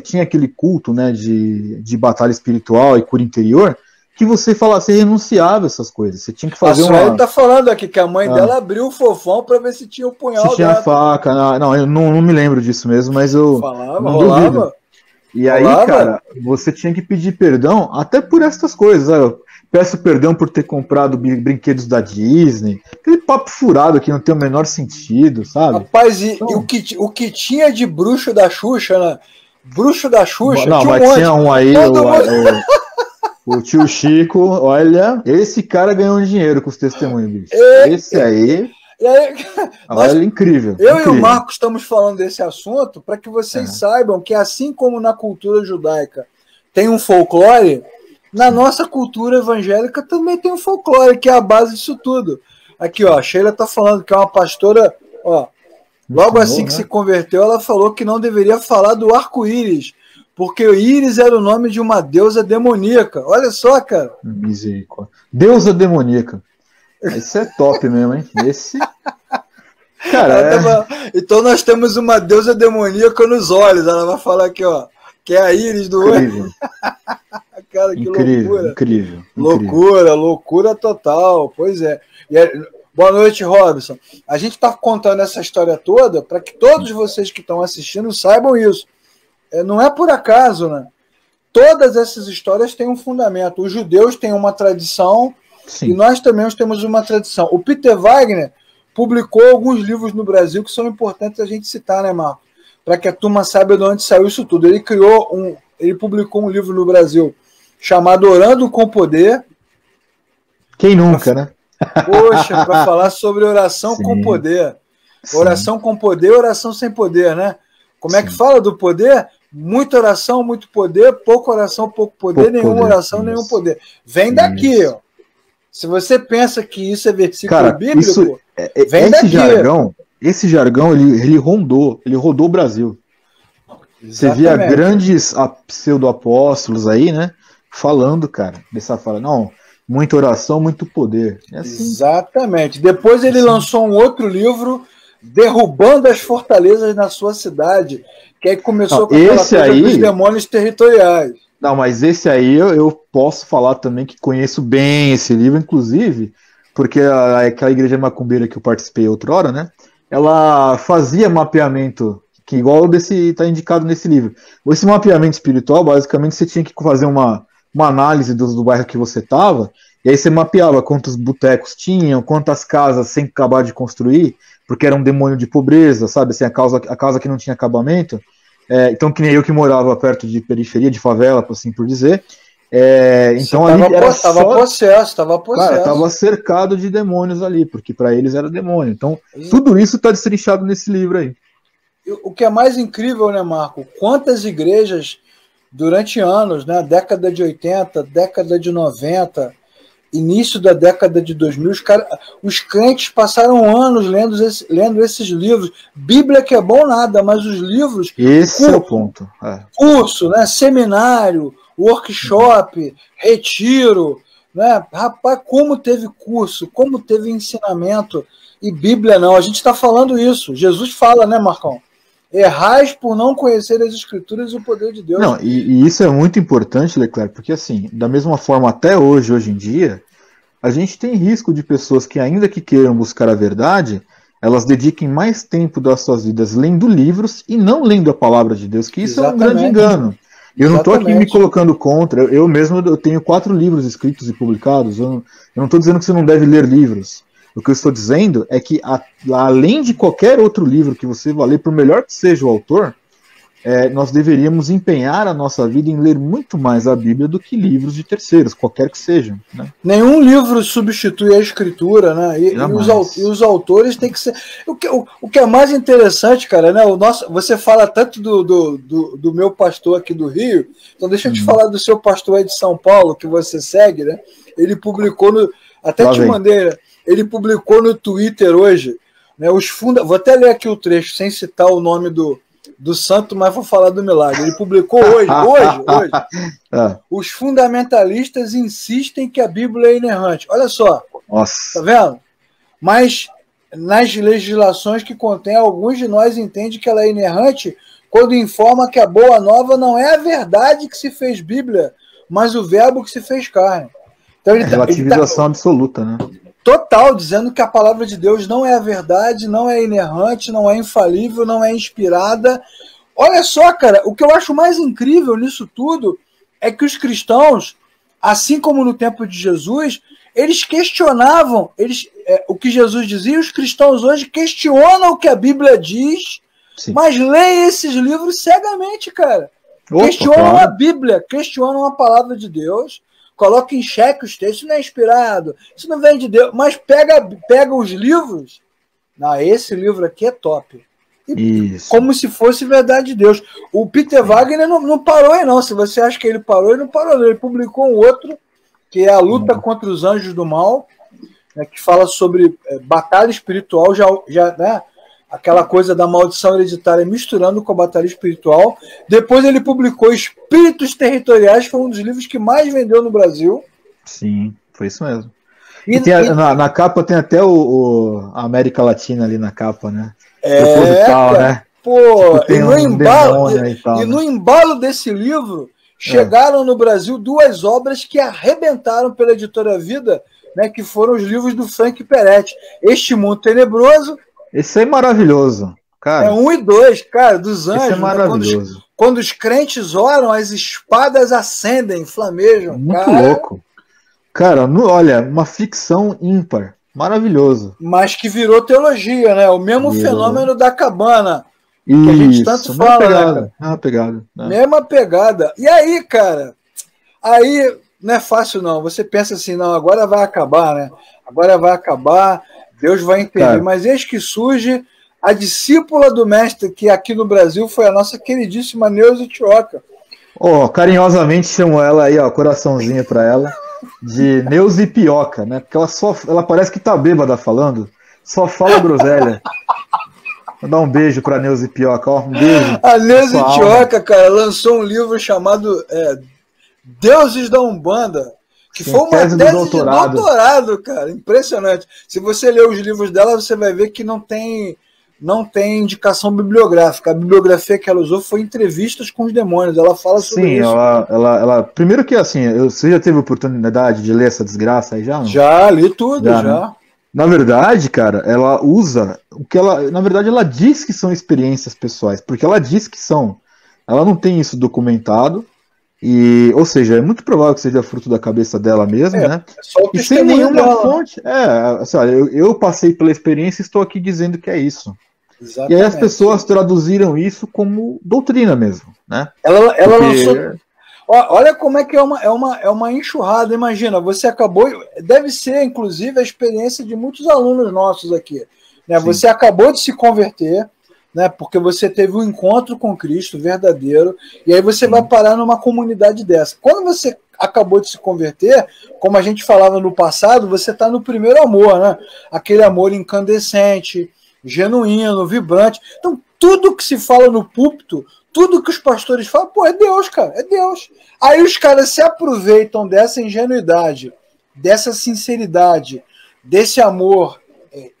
tinha aquele culto, né, de batalha espiritual e cura interior, que você renunciava essas coisas. Você tinha que fazer uma. A Sueli tá falando aqui que a mãe dela abriu o Fofão para ver se tinha o punhal. Se tinha faca. Não, eu não me lembro disso mesmo, mas eu. Rolava. E aí, cara, você tinha que pedir perdão até por essas coisas. Sabe? Peço perdão por ter comprado brinquedos da Disney. Aquele papo furado que não tem o menor sentido, sabe? Rapaz, e o que tinha de bruxo da Xuxa, né? Bruxo da Xuxa. Não, mas tinha um aí, o tio Chico. Olha, esse cara ganhou dinheiro com os testemunhos, bicho. Esse aí. Olha, incrível. Eu e o Marcos estamos falando desse assunto para que vocês saibam que, assim como na cultura judaica tem um folclore, na nossa cultura evangélica também tem um folclore, que é a base disso tudo. Aqui, ó, a Sheila tá falando que é uma pastora, ó, logo assim que se converteu, ela falou que não deveria falar do arco-íris, porque o íris era o nome de uma deusa demoníaca. Olha só, cara. Misericórdia. Deusa demoníaca. Esse é top mesmo, hein? Esse... Cara, Então nós temos uma deusa demoníaca nos olhos. Ela vai falar aqui, ó, que é a íris do olho. Cara, que loucura. Incrível. Loucura total. Pois é. Boa noite, Robson. A gente está contando essa história toda para que todos vocês que estão assistindo saibam isso. Não é por acaso, né? Todas essas histórias têm um fundamento. Os judeus têm uma tradição. Sim. E nós também temos uma tradição. O Peter Wagner publicou alguns livros no Brasil que são importantes a gente citar, né, Marco? Para que a turma saiba de onde saiu isso tudo. Ele publicou um livro no Brasil chamado Orando com Poder. Quem nunca, né? Poxa, para falar sobre oração com poder. Oração com poder, oração sem poder, né? Como é que fala do poder? Muita oração, muito poder, pouca oração, pouco poder, nenhuma oração, nenhum poder. Vem daqui, ó. Se você pensa que isso é versículo bíblico, vem daqui. Esse jargão, ele rodou o Brasil. Exatamente. Você via grandes pseudo-apóstolos aí, né? Falando, cara, dessa fala, não, muita oração, muito poder. É assim. Exatamente. Depois ele lançou um outro livro, Derrubando as Fortalezas na Sua Cidade, que aí começou com aquela coisa dos demônios territoriais. Não, mas esse aí eu posso falar também que conheço bem esse livro, inclusive, porque aquela igreja macumbeira que eu participei outrora, né? Ela fazia mapeamento, que igual desse está indicado nesse livro. Esse mapeamento espiritual, basicamente, você tinha que fazer uma análise do bairro que você estava, e aí você mapeava quantos botecos tinham, quantas casas sem acabar de construir, porque era um demônio de pobreza, sabe? Assim, a casa que não tinha acabamento. Então, que nem eu que morava perto de periferia, de favela, assim por dizer. Então ali estava possesso. Cara, estava cercado de demônios ali, porque para eles era demônio. Então, tudo isso está destrinchado nesse livro aí. o que é mais incrível, né, Marco? Quantas igrejas, durante anos, né, década de 80, década de 90, início da década de 2000, os crentes passaram anos lendo esses livros. Bíblia que é bom nada, mas os livros... Esse é o ponto. Curso, né, seminário, workshop, retiro, né? Rapaz, como teve curso, como teve ensinamento, e Bíblia não. A gente está falando isso. Jesus fala, né, Marcão? Errais por não conhecer as Escrituras e o poder de Deus. Não, e isso é muito importante, Leclerc, porque assim, da mesma forma até hoje em dia, a gente tem risco de pessoas que, ainda que queiram buscar a verdade, elas dediquem mais tempo das suas vidas lendo livros e não lendo a palavra de Deus, que isso Exatamente. É um grande engano. Eu não estou aqui me colocando contra, eu mesmo eu tenho 4 livros escritos e publicados, eu não estou dizendo que você não deve ler livros. O que eu estou dizendo é que, além de qualquer outro livro que você vá ler, por melhor que seja o autor, nós deveríamos empenhar a nossa vida em ler muito mais a Bíblia do que livros de terceiros, qualquer que sejam. Né? Nenhum livro substitui a Escritura, né? E os autores têm que ser... O que é mais interessante, cara, né? Você fala tanto do meu pastor aqui do Rio, então deixa eu te falar do seu pastor aí de São Paulo, que você segue, né? Ele publicou mandei, né? Ele publicou no Twitter hoje, né, vou até ler aqui o trecho, sem citar o nome do santo, mas vou falar do milagre. Ele publicou hoje. Os fundamentalistas insistem que a Bíblia é inerrante. Olha só. Nossa. Tá vendo? Mas nas legislações que contém, alguns de nós entendem que ela é inerrante quando informa que a boa nova não é a verdade que se fez Bíblia, mas o verbo que se fez carne. Então, relativização absoluta, né? Total, dizendo que a palavra de Deus não é a verdade, não é inerrante, não é infalível, não é inspirada. Olha só, cara, o que eu acho mais incrível nisso tudo é que os cristãos, assim como no tempo de Jesus, eles questionavam o que Jesus dizia, os cristãos hoje questionam o que a Bíblia diz, Sim. mas leem esses livros cegamente, cara. Questionam a Bíblia, questionam a palavra de Deus, coloca em xeque os textos, isso não é inspirado, isso não vem de Deus, mas pega os livros, não, esse livro aqui é top. Isso. Como se fosse verdade de Deus. O Peter Wagner não parou aí, não. Se você acha que ele parou, ele não parou. Ele publicou um outro, que é A Luta contra os Anjos do Mal, né, que fala sobre batalha espiritual, né, aquela coisa da maldição hereditária misturando com a batalha espiritual. Depois ele publicou Espíritos Territoriais, que foi um dos livros que mais vendeu no Brasil. Sim, foi isso mesmo. Na capa tem até a América Latina ali na capa, né? Proposital, né? Pô, tipo, e no embalo desse livro chegaram no Brasil 2 obras que arrebentaram pela Editora Vida, né, que foram os livros do Frank Peretti. Este Mundo Tenebroso. Esse é maravilhoso, cara. 1 e 2, cara, dos anjos. Esse é maravilhoso. Né? Quando os crentes oram, as espadas acendem, flamejam. Muito louco. Cara, olha, uma ficção ímpar. Maravilhoso. Mas que virou teologia, né? O mesmo fenômeno da cabana. Isso, que a gente tanto fala, pegada, né? Mesma pegada. Né? Mesma pegada. E aí, cara, aí não é fácil, não. Você pensa assim, não, agora vai acabar, né? Agora vai acabar, Deus vai entender. Cara, mas eis que surge a discípula do mestre, que aqui no Brasil foi a nossa queridíssima Neuza Tioca. Carinhosamente chamo ela aí, coraçãozinho pra ela. De Neuza Pioca, né? Porque ela parece que tá bêbada falando, só fala groselha. Vou dar um beijo pra Neuza Pioca, um beijo. A Neuza Pioca, cara, lançou um livro chamado Deuses da Umbanda, que foi uma tese de doutorado, cara, impressionante. Se você ler os livros dela, você vai ver que não tem indicação bibliográfica. A bibliografia que ela usou foi entrevistas com os demônios. Ela fala sobre isso. Ela primeiro que assim, você já teve oportunidade de ler essa desgraça aí já? Não? Já, li tudo, já. Né? Na verdade, cara, ela usa o que na verdade, ela diz que são experiências pessoais, porque ela diz que são. Ela não tem isso documentado. Ou seja, é muito provável que seja fruto da cabeça dela mesmo, né? E sem nenhuma fonte. Assim, olha, eu passei pela experiência e estou aqui dizendo que é isso. Exatamente. E aí as pessoas traduziram isso como doutrina mesmo, né? Ela lançou... Olha como é que é uma enxurrada. Imagina, você acabou... Deve ser, inclusive, a experiência de muitos alunos nossos aqui. Né? Você acabou de se converter, né? Porque você teve um encontro com Cristo verdadeiro, e aí você vai parar numa comunidade dessa. Quando você acabou de se converter, como a gente falava no passado, você está no primeiro amor, né? Aquele amor incandescente, genuíno, vibrante. Então, tudo que se fala no púlpito, tudo que os pastores falam, pô, é Deus, cara, é Deus. Aí os caras se aproveitam dessa ingenuidade, dessa sinceridade, desse amor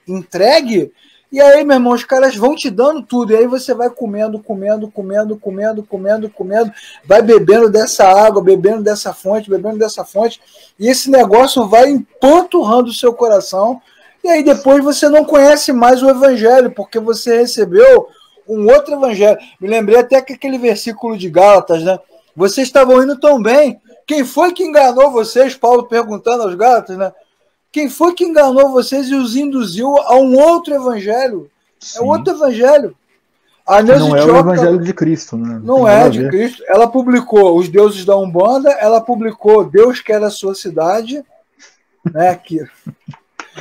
entregue, e aí, meu irmão, os caras vão te dando tudo, e aí você vai comendo, vai bebendo dessa água, bebendo dessa fonte, e esse negócio vai empanturrando o seu coração, e aí depois você não conhece mais o evangelho, porque você recebeu um outro evangelho. Me lembrei até que aquele versículo de Gálatas, né? Vocês estavam indo tão bem, quem foi que enganou vocês? Paulo perguntando aos Gálatas, né? Quem foi que enganou vocês e os induziu a um outro evangelho? Sim. É outro evangelho. A não é o evangelho de Cristo, né? Não é de Cristo. Ela publicou Os Deuses da Umbanda, ela publicou Deus Quer a Sua Cidade, né? Aqui.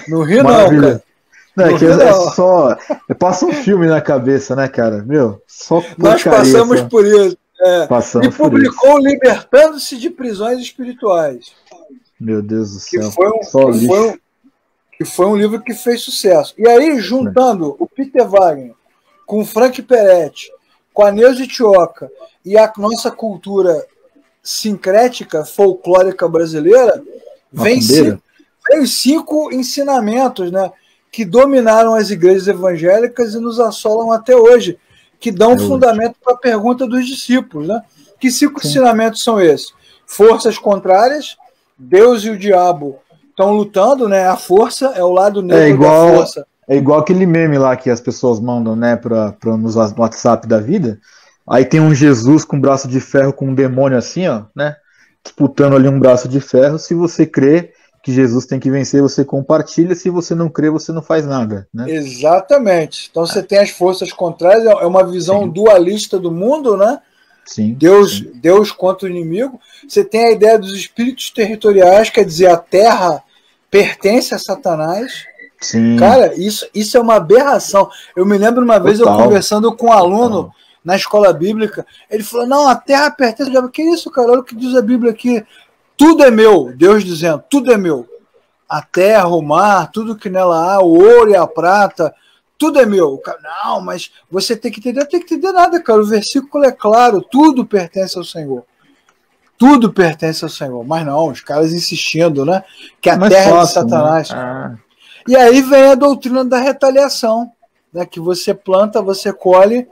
No Rio Maravilha. Não, é que é só. Passa um filme na cabeça, né, cara? Meu, só nós passamos por isso. Passamos e publicou Libertando-se de Prisões Espirituais. Meu Deus do céu. Que foi um livro que fez sucesso. E aí, juntando o Peter Wagner com o Frank Peretti, com a Neuza Tioca e a nossa cultura sincrética, folclórica brasileira, vem 5 ensinamentos, né, que dominaram as igrejas evangélicas e nos assolam até hoje, que dão fundamento para a pergunta dos discípulos. Né? Que 5 ensinamentos são esses? Forças contrárias, Deus e o diabo estão lutando, né? A força é o lado negro da força. É igual aquele meme lá que as pessoas mandam, né, no WhatsApp da vida. Aí tem um Jesus com um braço de ferro com um demônio assim, ó, né? Disputando ali um braço de ferro. Se você crê que Jesus tem que vencer, você compartilha. Se você não crê, você não faz nada, né? Exatamente. Então você tem as forças contrárias, é uma visão dualista do mundo, né? Sim, Deus contra o inimigo. Você tem a ideia dos espíritos territoriais, quer dizer, a terra pertence a Satanás. Sim. Cara, isso é uma aberração. Eu me lembro uma vez eu conversando com um aluno na escola bíblica, ele falou, não, a terra pertence ao diabo. Que isso, cara? Olha o que diz a Bíblia aqui. Tudo é meu, Deus dizendo, tudo é meu. A terra, o mar, tudo que nela há, o ouro e a prata, tudo é meu. Não, mas você tem que entender. Não tem que entender nada, cara. O versículo é claro. Tudo pertence ao Senhor. Tudo pertence ao Senhor. Mas não, os caras insistindo, né? Que a terra é de Satanás. Né? E aí vem a doutrina da retaliação. Né? Que você planta, você colhe.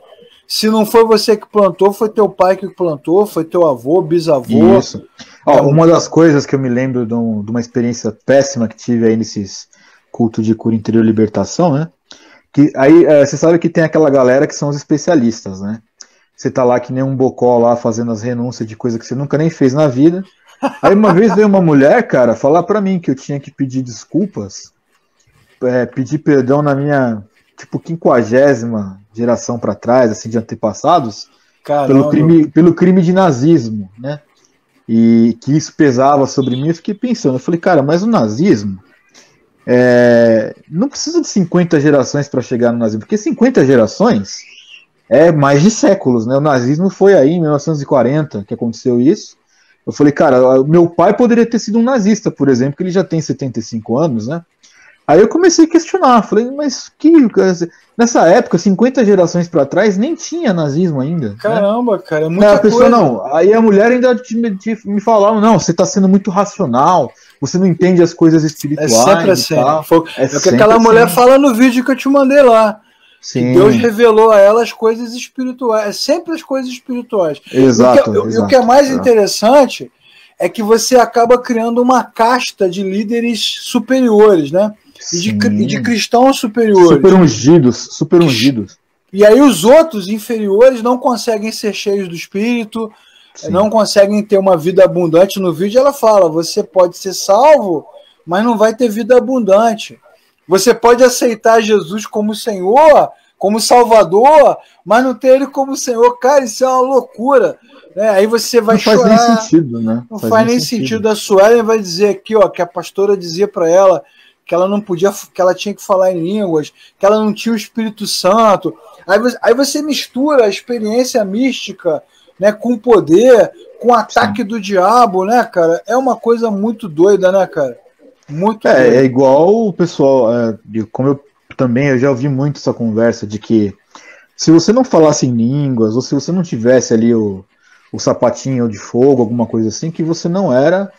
Se não foi você que plantou, foi teu pai que plantou, foi teu avô, bisavô. Isso. Uma das coisas que eu me lembro de uma experiência péssima que tive aí nesses cultos de cura interior e libertação, né? Que aí você sabe que tem aquela galera que são os especialistas, né? Você tá lá que nem um bocó lá fazendo as renúncias de coisa que você nunca nem fez na vida. Aí uma vez veio uma mulher, cara, falar pra mim que eu tinha que pedir desculpas, pedir perdão na minha, tipo, 50ª geração pra trás, assim, de antepassados, pelo crime de nazismo, né? E que isso pesava sobre mim. Eu fiquei pensando, eu falei, cara, mas o nazismo não precisa de 50 gerações para chegar no nazismo, porque 50 gerações é mais de séculos, né? O nazismo foi aí em 1940 que aconteceu isso. Eu falei, cara, meu pai poderia ter sido um nazista, por exemplo, que ele já tem 75 anos, né? Aí eu comecei a questionar, falei, mas nessa época, 50 gerações para trás, nem tinha nazismo ainda. Caramba, né? Cara, é muita a pessoa, coisa. Não, aí a mulher ainda me falava, não, você está sendo muito racional, você não entende as coisas espirituais. É sempre assim. É o que aquela mulher fala no vídeo que eu te mandei lá. Sim. Que Deus revelou a ela as coisas espirituais. É sempre as coisas espirituais. Exato. E o que é mais interessante é que você acaba criando uma casta de líderes superiores, né? E de cristãos superiores. Super ungidos. E aí os outros inferiores não conseguem ser cheios do Espírito, não conseguem ter uma vida abundante. No vídeo ela fala, você pode ser salvo, mas não vai ter vida abundante. Você pode aceitar Jesus como Senhor, como Salvador, mas não ter Ele como Senhor. Cara, isso é uma loucura. Aí você vai chorar. Não faz nem sentido, né? Não faz nem sentido. A Suelen vai dizer aqui, ó, que a pastora dizia para ela que ela não podia, que ela tinha que falar em línguas, que ela não tinha o Espírito Santo. Aí você mistura a experiência mística, né, com o poder, com o ataque do diabo, né, cara? É uma coisa muito doida, né, cara? Muito doida. É igual o pessoal, como eu já ouvi muito essa conversa de que se você não falasse em línguas, ou se você não tivesse ali o sapatinho de fogo, alguma coisa assim, que você não era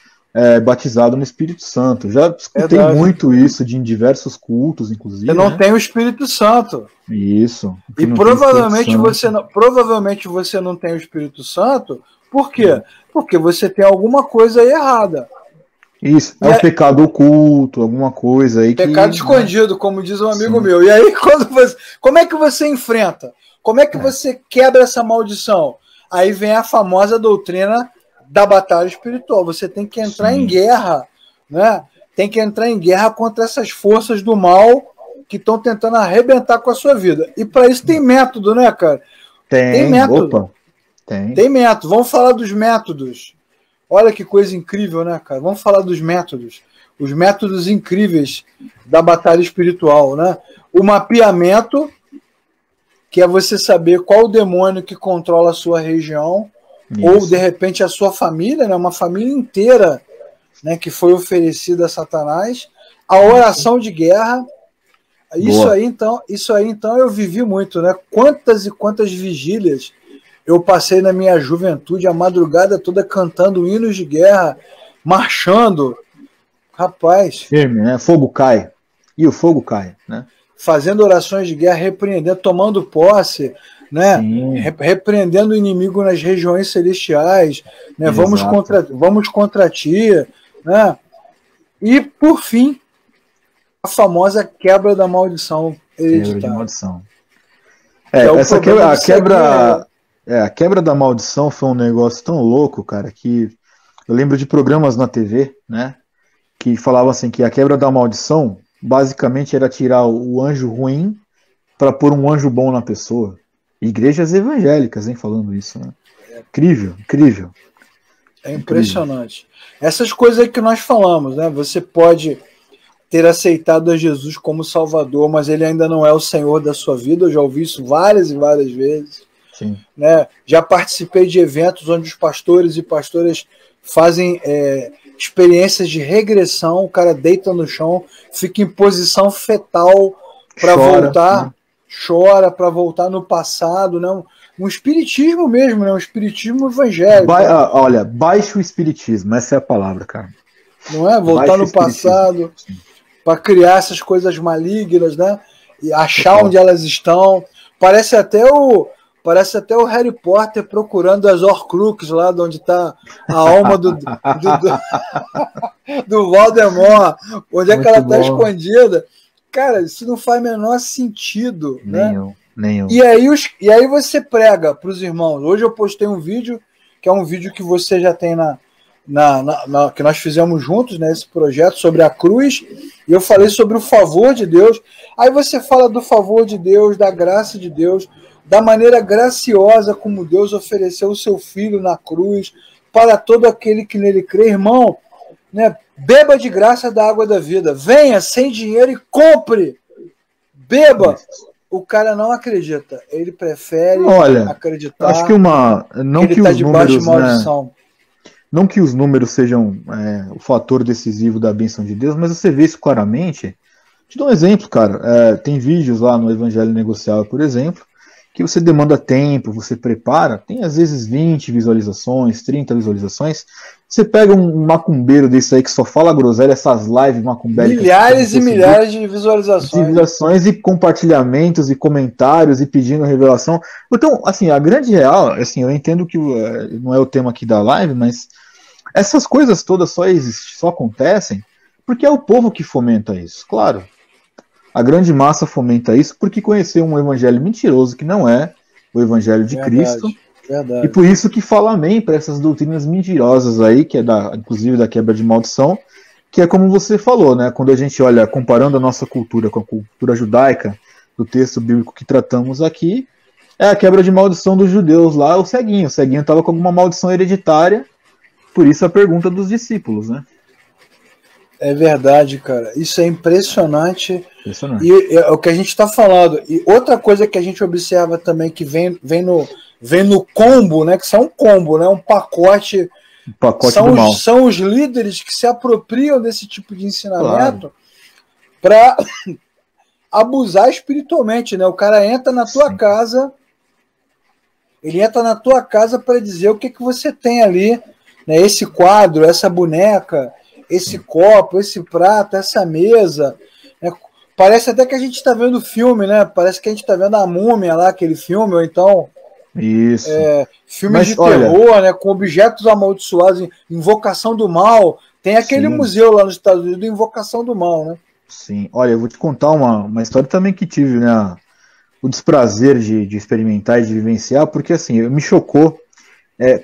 batizado no Espírito Santo. Já escutei muito isso em diversos cultos, inclusive. Você não tem o Espírito Santo. Isso. E provavelmente você não tem o Espírito Santo, por quê? Porque você tem alguma coisa aí errada. Isso, um pecado oculto, alguma coisa aí. Pecado escondido, como diz um amigo meu. E aí, como é que você enfrenta? Como é que você quebra essa maldição? Aí vem a famosa doutrina da batalha espiritual. Você tem que entrar em guerra, né? Tem que entrar em guerra contra essas forças do mal que estão tentando arrebentar com a sua vida. E para isso tem método, né, cara? Tem método. Opa. Tem método. Vamos falar dos métodos. Olha que coisa incrível, né, cara? Vamos falar dos métodos. Os métodos incríveis da batalha espiritual, né? O mapeamento, que é você saber qual o demônio que controla a sua região, ou, de repente, a sua família, né? Uma família inteira, né, que foi oferecida a Satanás. A oração de guerra. Isso aí, então, eu vivi muito, né? Quantas e quantas vigílias eu passei na minha juventude, a madrugada toda cantando hinos de guerra, marchando. Rapaz. Firme, né? Fogo cai. E o fogo cai, né? Fazendo orações de guerra, repreendendo, tomando posse, né? Repreendendo o inimigo nas regiões celestiais, né? Vamos contra ti, né? E, por fim, a famosa quebra da maldição hereditária. Quebra de maldição. A quebra da maldição foi um negócio tão louco, cara, que eu lembro de programas na TV, né, que falavam assim que a quebra da maldição basicamente era tirar o anjo ruim para pôr um anjo bom na pessoa. Igrejas evangélicas, hein, falando isso, né? Incrível, incrível. É impressionante. Essas coisas aí que nós falamos, né? Você pode ter aceitado a Jesus como Salvador, mas ele ainda não é o Senhor da sua vida. Eu já ouvi isso várias e várias vezes. Sim. Né? Já participei de eventos onde os pastores e pastoras fazem experiências de regressão, o cara deita no chão, fica em posição fetal para voltar, né? Chora para voltar no passado, né? Um espiritismo mesmo, né? Um espiritismo evangélico. Olha, baixo espiritismo, essa é a palavra, cara. Não é? Voltar no passado para criar essas coisas malignas, né? E achar onde elas estão. Parece até o Harry Potter procurando as Horcruxes lá de onde está a alma do Voldemort, onde é que ela está escondida. Cara, isso não faz o menor sentido. Nenhum. E aí você prega para os irmãos. Hoje eu postei um vídeo, que é um vídeo que você já tem que nós fizemos juntos, né, esse projeto sobre a cruz, e eu falei sobre o favor de Deus. Aí você fala do favor de Deus, da graça de Deus, da maneira graciosa como Deus ofereceu o seu Filho na cruz para todo aquele que nele crê. Irmão, né, beba de graça da água da vida. Venha sem dinheiro e compre. Beba. O cara não acredita. Ele prefere acreditar. Acho que não que, ele está debaixo de maldição. Né, não que os números sejam o fator decisivo da bênção de Deus, mas você vê isso claramente. Te dou um exemplo, cara. Tem vídeos lá no Evangelho Negociável, por exemplo, que você demanda tempo, você prepara, tem às vezes 20 visualizações, 30 visualizações. Você pega um macumbeiro desse aí que só fala groselha, essas lives macumbéricas. Milhares e milhares de visualizações. E compartilhamentos e comentários e pedindo revelação. Então, assim, a grande real, assim, eu entendo que não é o tema aqui da live, mas essas coisas todas só acontecem porque é o povo que fomenta isso, claro. A grande massa fomenta isso porque conheceu um evangelho mentiroso que não é o evangelho de Cristo. Verdade. E por isso que fala amém para essas doutrinas mentirosas aí, que é inclusive da quebra de maldição, que é como você falou, né? Quando a gente olha, comparando a nossa cultura com a cultura judaica, do texto bíblico que tratamos aqui, é a quebra de maldição dos judeus lá, o ceguinho. O ceguinho estava com alguma maldição hereditária, por isso a pergunta dos discípulos, né? É verdade, cara. Isso é impressionante. Impressionante. E é o que a gente está falando. E outra coisa que a gente observa também que vem no combo, né? Que são um combo, né? Um pacote. O pacote do mal. São os líderes que se apropriam desse tipo de ensinamento, claro, para abusar espiritualmente, né? O cara entra na tua casa, ele entra na tua casa para dizer o que você tem ali, né? Esse quadro, essa boneca, esse copo, esse prato, essa mesa, né? Parece até que a gente está vendo filme, né? Parece que a gente está vendo a Múmia lá, aquele filme, ou então isso. Filmes de terror, né? Com objetos amaldiçoados, Invocação do Mal. Tem aquele museu lá nos Estados Unidos, Invocação do Mal, né? Sim, olha, eu vou te contar uma história também que tive, né? O desprazer de experimentar e de vivenciar, porque assim, me chocou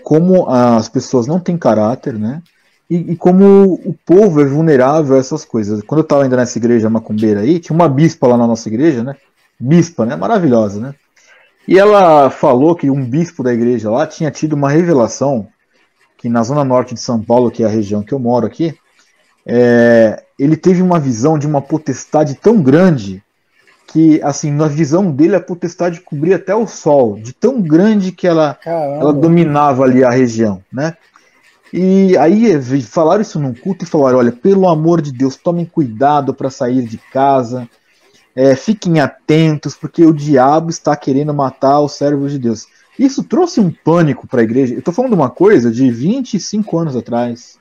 como as pessoas não têm caráter, né? E como o povo é vulnerável a essas coisas. Quando eu estava ainda nessa igreja macumbeira aí, tinha uma bispa lá na nossa igreja, né? Bispa, né? Maravilhosa, né? E ela falou que um bispo da igreja lá tinha tido uma revelação que na zona norte de São Paulo, que é a região que eu moro aqui, ele teve uma visão de uma potestade tão grande que, assim, na visão dele, a potestade cobria até o sol, de tão grande que ela dominava ali a região, né? E aí falaram isso num culto e falaram, olha, pelo amor de Deus, tomem cuidado para sair de casa, fiquem atentos, porque o diabo está querendo matar os servos de Deus. Isso trouxe um pânico para a igreja. Eu estou falando de uma coisa de 25 anos atrás.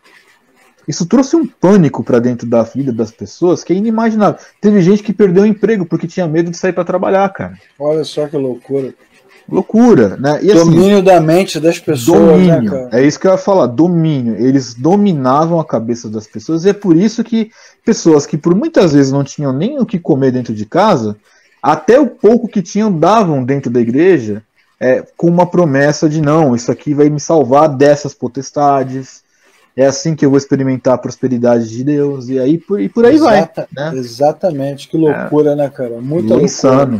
Isso trouxe um pânico para dentro da vida das pessoas que é inimaginável. Teve gente que perdeu o emprego porque tinha medo de sair para trabalhar, cara. Olha só que loucura. Loucura, né? E, domínio da mente das pessoas, domínio, né, cara? É isso que eu ia falar, domínio. Eles dominavam a cabeça das pessoas e é por isso que pessoas que por muitas vezes não tinham nem o que comer dentro de casa, até o pouco que tinham davam dentro da igreja, com uma promessa de não, isso aqui vai me salvar dessas potestades, é assim que eu vou experimentar a prosperidade de Deus, e aí por aí vai. Né? Exatamente, que loucura, né, cara? Muito insano.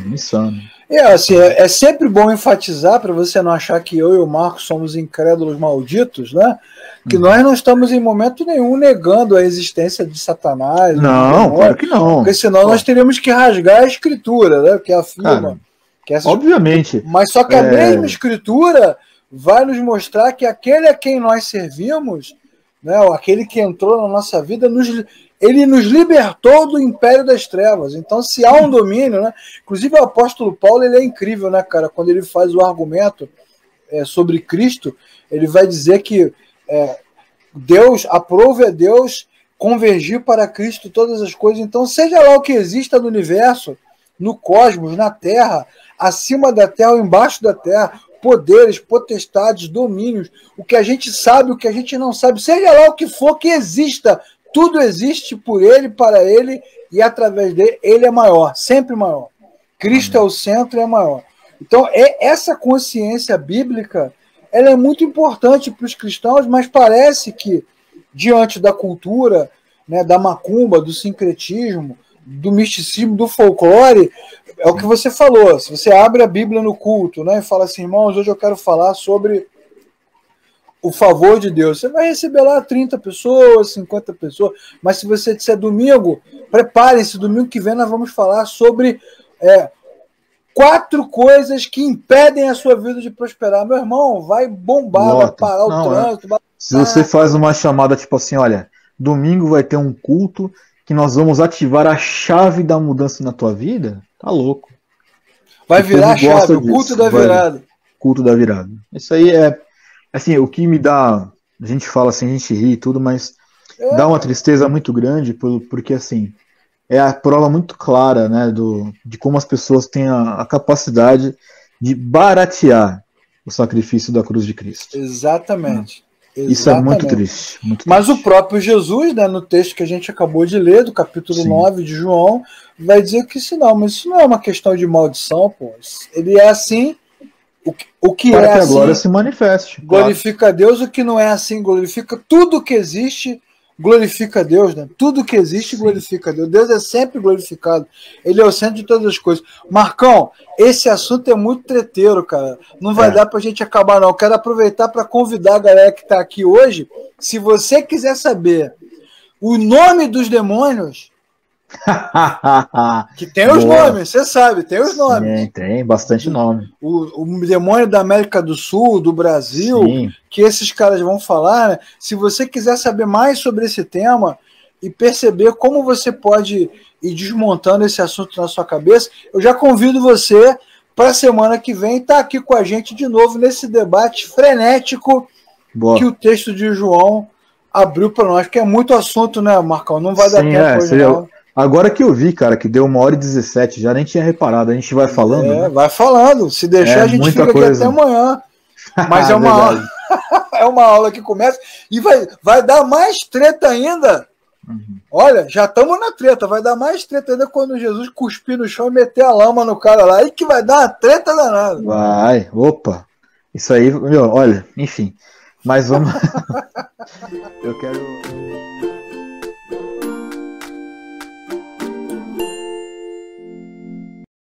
Assim, é sempre bom enfatizar, para você não achar que eu e o Marcos somos incrédulos malditos, né? Que nós não estamos em momento nenhum negando a existência de Satanás. Não, claro que não. Porque senão nós teríamos que rasgar a escritura, né? Que afirma. Obviamente. Mas só que a mesma escritura vai nos mostrar que aquele a quem nós servimos, né? Aquele que entrou na nossa vida, ele nos libertou do império das trevas. Então, se há um domínio, né? Inclusive o apóstolo Paulo, ele é incrível, né, cara? Quando ele faz o argumento sobre Cristo, ele vai dizer que Deus, aprove a Deus convergir para Cristo todas as coisas. Então, seja lá o que exista no universo, no cosmos, na Terra, acima da Terra ou embaixo da Terra, poderes, potestades, domínios, o que a gente sabe, o que a gente não sabe, seja lá o que for que exista, tudo existe por ele, para ele e através dele. Ele é maior, sempre maior. Cristo é o centro e é maior. Então, essa consciência bíblica, ela é muito importante para os cristãos, mas parece que, diante da cultura, né, da macumba, do sincretismo, do misticismo, do folclore, é o que você falou. Se você abre a Bíblia no culto, né, e fala assim, irmãos, hoje eu quero falar sobre o favor de Deus, você vai receber lá 30 pessoas, 50 pessoas, mas se você disser domingo, prepare-se, domingo que vem nós vamos falar sobre 4 coisas que impedem a sua vida de prosperar. Meu irmão, vai bombar, vai parar o trânsito. Se você faz uma chamada tipo assim, olha, domingo vai ter um culto que nós vamos ativar a chave da mudança na tua vida, tá louco. Vai virar a chave, o culto da virada. Culto da virada. Isso aí assim, o que me dá, a gente fala assim, a gente ri e tudo, mas dá uma tristeza muito grande, porque assim, é a prova muito clara, né, de como as pessoas têm a capacidade de baratear o sacrifício da cruz de Cristo. Exatamente. Isso é muito triste. Mas o próprio Jesus, né, no texto que a gente acabou de ler, do capítulo 9 de João, vai dizer que mas isso não é uma questão de maldição, pô. Ele é assim. O que para é que assim, agora se manifeste. Glorifica a Deus, o que não é assim glorifica tudo que existe, glorifica a Deus, né? Tudo que existe glorifica a Deus. Deus é sempre glorificado. Ele é o centro de todas as coisas. Marcão, esse assunto é muito treteiro, cara. Não vai dar pra gente acabar, não. Eu quero aproveitar para convidar a galera que está aqui hoje. Se você quiser saber o nome dos demônios, que tem os Boa. nomes, você sabe, tem os nomes. Tem bastante nome. O demônio da América do Sul, do Brasil, Sim. que esses caras vão falar, né? Se você quiser saber mais sobre esse tema e perceber como você pode ir desmontando esse assunto na sua cabeça, eu já convido você para a semana que vem estar aqui com a gente de novo nesse debate frenético Boa. que o texto de João abriu para nós, que é muito assunto, né, Marcão? Não vai dar tempo hoje, não. Agora que eu vi, cara, que deu 1h17, já nem tinha reparado. A gente vai falando, né? Vai falando. Se deixar, a gente fica coisa. aqui até amanhã. Mas é uma aula, é uma aula que começa e vai dar mais treta ainda. Uhum. Olha, já estamos na treta. Vai dar mais treta ainda quando Jesus cuspir no chão e meter a lama no cara lá. Aí que vai dar uma treta danada. Vai, opa. Isso aí, meu, olha, enfim. Mas vamos. Eu quero.